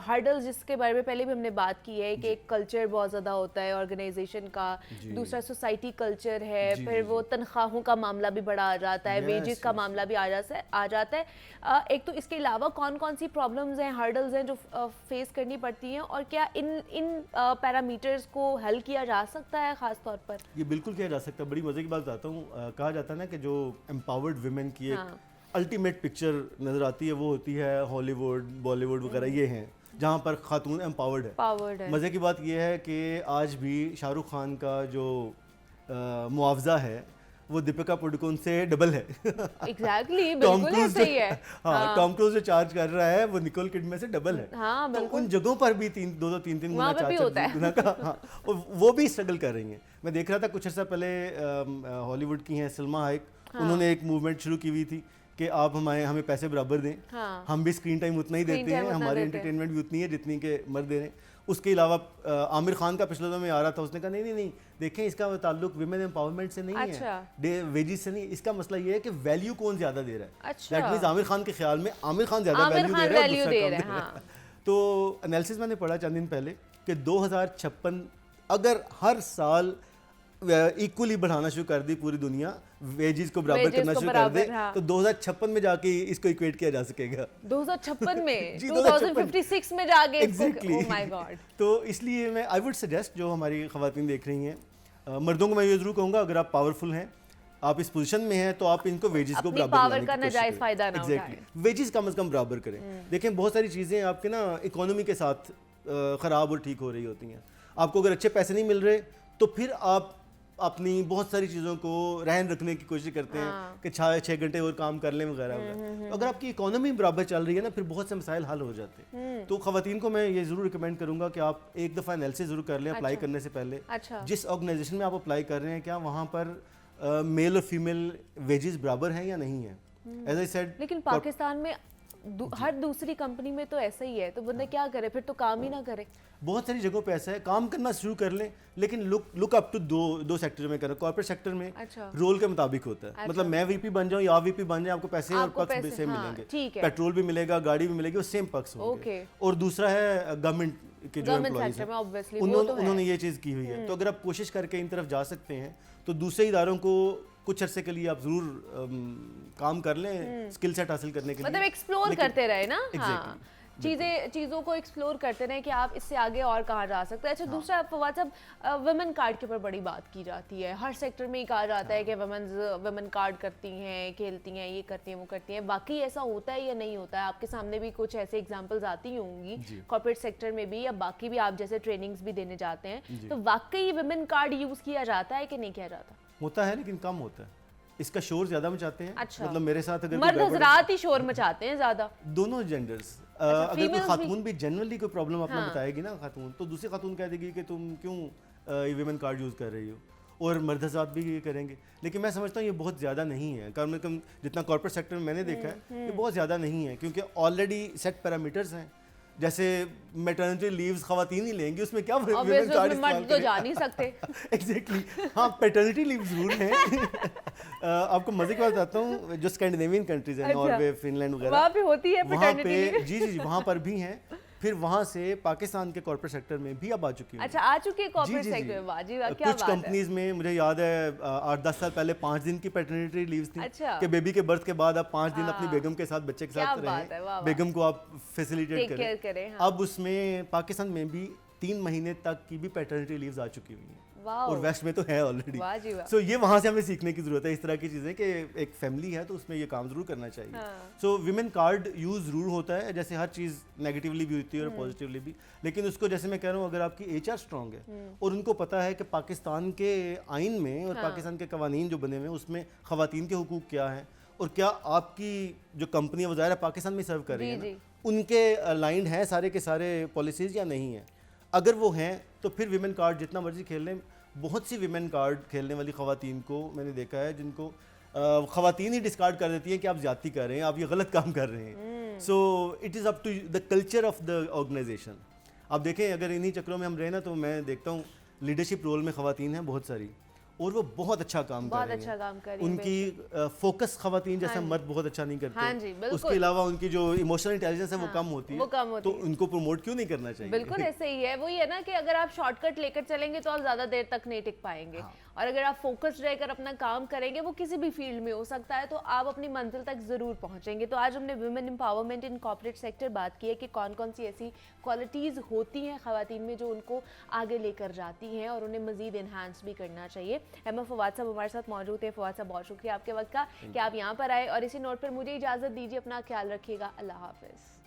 हर्डल जिसके बारे में पहले भी हमने बात की है कि एक कल्चर बहुत ज़्यादा होता है ऑर्गेनाइजेशन का, दूसरा सोसाइटी कल्चर है, फिर वो तनख्वाहों का मामला भी बड़ा आ जाता है, वेजेस का मामला भी आ जाता है। एक तो इसके अलावा कौन कौन सी प्रॉब्लम्स हैं, हर्डल्स हैं जो फेस करनी पड़ती हैं और क्या इन पैरामीटर्स को हल किया जा सकता है खास तौर पर? ये बिल्कुल किया जा सकता है। बड़ी मजे की बात बताता हूँ। कहा जाता है ना कि जो एम्पावर्ड विमेन की एक अल्टीमेट पिक्चर नजर आती है वो होती है हॉलीवुड, बॉलीवुड वगैरह, ये हैं जहाँ पर खातून एम्पावर्ड है। मज़े की बात ये है कि आज भी शाहरुख खान का जो मुआवजा है वो दीपिका पादुकोण से डबल है। एग्जैक्टली, बिल्कुल ऐसे ही है। हाँ, टॉम क्रूज जो चार्ज कर रहा है वो निकोल किडमैन से डबल है। हाँ, तो उन जगहों पर भी 3 गुना 4 गुना का, हाँ, और वो भी स्ट्रगल कर रही हैं। मैं देख रहा था कुछ अर्सा पहले हॉलीवुड की हैं सलमा हाइक, उन्होंने एक मूवमेंट शुरू की हुई थी कि आप हमें पैसे बराबर दें, हम भी स्क्रीन टाइम उतना ही देते हैं, हमारी एंटरटेनमेंट भी उतनी है जितनी के मर्द दे रहे हैं। उसके अलावा आमिर खान का पिछले दिनों में आ रहा था, उसने कहा नहीं देखें इसका ताल्लुक विमेन एम्पावरमेंट से नहीं है, वेजेस से नहीं, इसका मसला ये है कि वैल्यू कौन ज्यादा दे रहा है। दैट मींस आमिर खान के ख्याल में आमिर खान ज्यादा वैल्यू दे रहा है, दूसरा कम दे रहा है। तो एनालिसिस मैंने पढ़ा चंद दिन पहले कि 2056 अगर हर साल इक्वली बढ़ाना शुरू कर दी पूरी दुनिया, वेजेस को बराबर करना शुरू कर दे, तो 2056 में जाके इसको इक्वेट किया जा सकेगा। 2056 में 2056 में जाके एग्जैक्टली। Oh my God. तो इसलिए मैं आई वुड सजेस्ट जो हमारी खवातीन देख रही हैं, मर्दों को मैं ये जरूर कहूँगा अगर आप पावरफुल हैं, आप इस पोजीशन में हैं, तो आप इनको वेजेस को बराबर पावर का नाजायज फायदा ना उठाएं। वेजेस कम से कम बराबर करें। देखें बहुत सारी चीज़ें आपके ना इकोनॉमी के साथ ख़राब और ठीक हो रही होती हैं। आपको अगर अच्छे पैसे नहीं मिल रहे तो फिर आप अपनी बहुत सारी चीज़ों को रहन रखने की कोशिश करते हैं कि 6 घंटे और काम कर लें वगैरह वगैरह। तो अगर आपकी इकोनॉमी बराबर चल रही है ना, फिर बहुत से मसाइल हल हो जाते हैं। तो खवातीन को मैं ये ज़रूर रिकमेंड करूँगा कि आप एक दफ़ा एनालिसिस ज़रूर कर लें अप्लाई करने से पहले। जिस ऑर्गेनाइजेशन में आप अप्लाई कर रहे हैं क्या वहाँ पर मेल और फीमेल वेजेस बराबर हैं या नहीं है। एज आई सेड, लेकिन पाकिस्तान में हर दूसरी कंपनी में तो ऐसा ही है, तो बंदा क्या करे, फिर तो काम ही ना करे। बहुत सारी जगहों पे ऐसा है, काम करना शुरू कर लें, लेकिन लुक अप टू दो सेक्टर में करें। कॉर्पोरेट सेक्टर में रोल के मुताबिक होता है, मतलब मैं वीपी बन जाऊं या आप वीपी बन जाए, आपको पैसे और पक्ष सेम मिलेंगे, पेट्रोल भी मिलेगा, गाड़ी भी मिलेगी, वो सेम पक्ष होंगे। और दूसरा है गवर्नमेंट के जो एम्प्लॉइज हैं, उन्होंने ये चीज़ की हुई है। तो अगर आप कोशिश करके इन तरफ जा सकते हैं तो दूसरे इदारों को कुछ अरसे के लिए आप जरूर काम कर लें, स्किल सेट हासिल करने के लिए, मतलब एक्सप्लोर करते रहे ना। हाँ, चीज़ों को एक्सप्लोर करते रहें कि आप इससे आगे और कहाँ जा सकते हैं। अच्छा, दूसरा फवाद साहब, वुमेन कार्ड के ऊपर बड़ी बात की जाती है, हर सेक्टर में ही कहा जाता है कि वुमेन कार्ड करती हैं, खेलती हैं, ये करती हैं, वो करती हैं। वाकई ऐसा होता है या नहीं होता है? आपके सामने भी कुछ ऐसे एग्जांपल्स आती होंगी कॉर्पोरेट सेक्टर में भी, या बाकी भी आप जैसे ट्रेनिंग्स भी देने जाते हैं, तो वाकई वुमेन कार्ड यूज़ किया जाता है कि नहीं किया जाता? होता है, लेकिन कम होता है। इसका शोर ज्यादा मचाते हैं। अच्छा। मतलब मेरे साथ अगर मर्द हजरात ही शोर मचाते हैं ज्यादा, दोनों जेंडर्स। अगर कोई खातून भी जनरली कोई प्रॉब्लम अपना बताएगी ना खातून, तो दूसरी खातून कह देगी कि तुम क्यों विमेन कार्ड यूज कर रही हो, और मर्द हज़रात भी ये करेंगे, लेकिन मैं समझता हूँ ये बहुत ज़्यादा नहीं है। कम से कम जितना कॉर्पोरेट सेक्टर में मैंने देखा है ये बहुत ज़्यादा नहीं है, क्योंकि ऑलरेडी सेट पैरामीटर्स हैं। जैसे मैटरनिटी लीव्स खवातीन ही लेंगी, उसमें क्या मर्द तो जा नहीं सकते। एग्जैक्टली हाँ, पैटर्निटी लीव जरूर हैं। आपको मजे की बात बताता हूँ, जो स्कैंडिनेवियन कंट्रीज हैं, नॉर्वे, फिनलैंड वगैरह, वहाँ पे होती है वहाँ पैटर्निटी पे लीव। जी वहाँ पर भी हैं। फिर वहाँ से पाकिस्तान के कॉर्पोरेट सेक्टर में भी अब आ चुकी है। अच्छा, आ चुकी है कॉर्पोरेट सेक्टर में, वाह जी वाह, क्या कुछ कंपनीज में मुझे याद है 8-10 साल पहले 5 दिन की पैटर्निटी लीव्स थी। अच्छा। कि बेबी के बर्थ के बाद आप 5 दिन अपनी बेगम के साथ, बच्चे के साथ रहें, बेगम को आप फैसिलिटेट करें। हाँ। अब उसमें पाकिस्तान में भी 3 महीने तक की भी पैटर्निटी लीव्स आ चुकी हुई हैं, और वेस्ट में तो है ऑलरेडी। सो ये वहाँ से हमें सीखने की जरूरत है इस तरह की चीज़ें, कि एक फैमिली है तो उसमें ये काम जरूर करना चाहिए। सो विमेन कार्ड यूज़ जरूर होता है, जैसे हर चीज़ नेगेटिवली भी होती है और पॉजिटिवली भी, लेकिन उसको जैसे मैं कह रहा हूँ, अगर आपकी HR स्ट्रॉन्ग है और उनको पता है कि पाकिस्तान के आइन में और पाकिस्तान के कवानीन जो बने हुए हैं उसमें ख़वातीन के हुकूक क्या हैं, और क्या आपकी जो कंपनी है ज़ाहिर पाकिस्तान में सर्व कर रही है, उनके अलाइंड हैं सारे के सारे पॉलिसीज़ या नहीं है। अगर वो हैं तो फिर विमेन कार्ड जितना मर्जी खेल लें। बहुत सी विमेन कार्ड खेलने वाली ख़वातीन को मैंने देखा है जिनको ख़वातीन ही डिस्कार्ड कर देती हैं कि आप ज़्यादती कर रहे हैं, आप ये गलत काम कर रहे हैं। So it is up to the culture of the organisation. आप देखें, अगर इन्हीं चक्रों में हम रहे ना, तो मैं देखता हूँ लीडरशिप रोल में ख़वातीन हैं बहुत सारी, और वो बहुत अच्छा काम कर रही हैं। उनकी फोकस ख़वातीन जैसा मर्द बहुत अच्छा नहीं करते। उसके अलावा उनकी जो इमोशनल इंटेलिजेंस है वो कम होती है, तो उनको प्रमोट क्यों नहीं करना चाहिए? बिल्कुल ऐसे ही है। वही है ना कि अगर आप शॉर्टकट लेकर चलेंगे तो आप ज़्यादा देर तक नहीं टिक पाएंगे, और अगर आप फोकस्ड रहकर अपना काम करेंगे, वो किसी भी फील्ड में हो सकता है, तो आप अपनी मंजिल तक ज़रूर पहुंचेंगे। तो आज हमने women empowerment in corporate sector बात की है कि कौन कौन सी ऐसी क्वालिटीज़ होती हैं ख़वातीन में जो उनको आगे लेकर जाती हैं और उन्हें मज़ीद इन्हांस भी करना चाहिए। एम फवाद साहब हमारे साथ मौजूद है। फवाद साहब, बहुत शुक्रिया आपके वक्त का कि आप यहाँ पर आए, और इसी नोट पर मुझे इजाज़त दीजिए, अपना ख्याल रखिएगा, अल्लाह हाफ़िज़।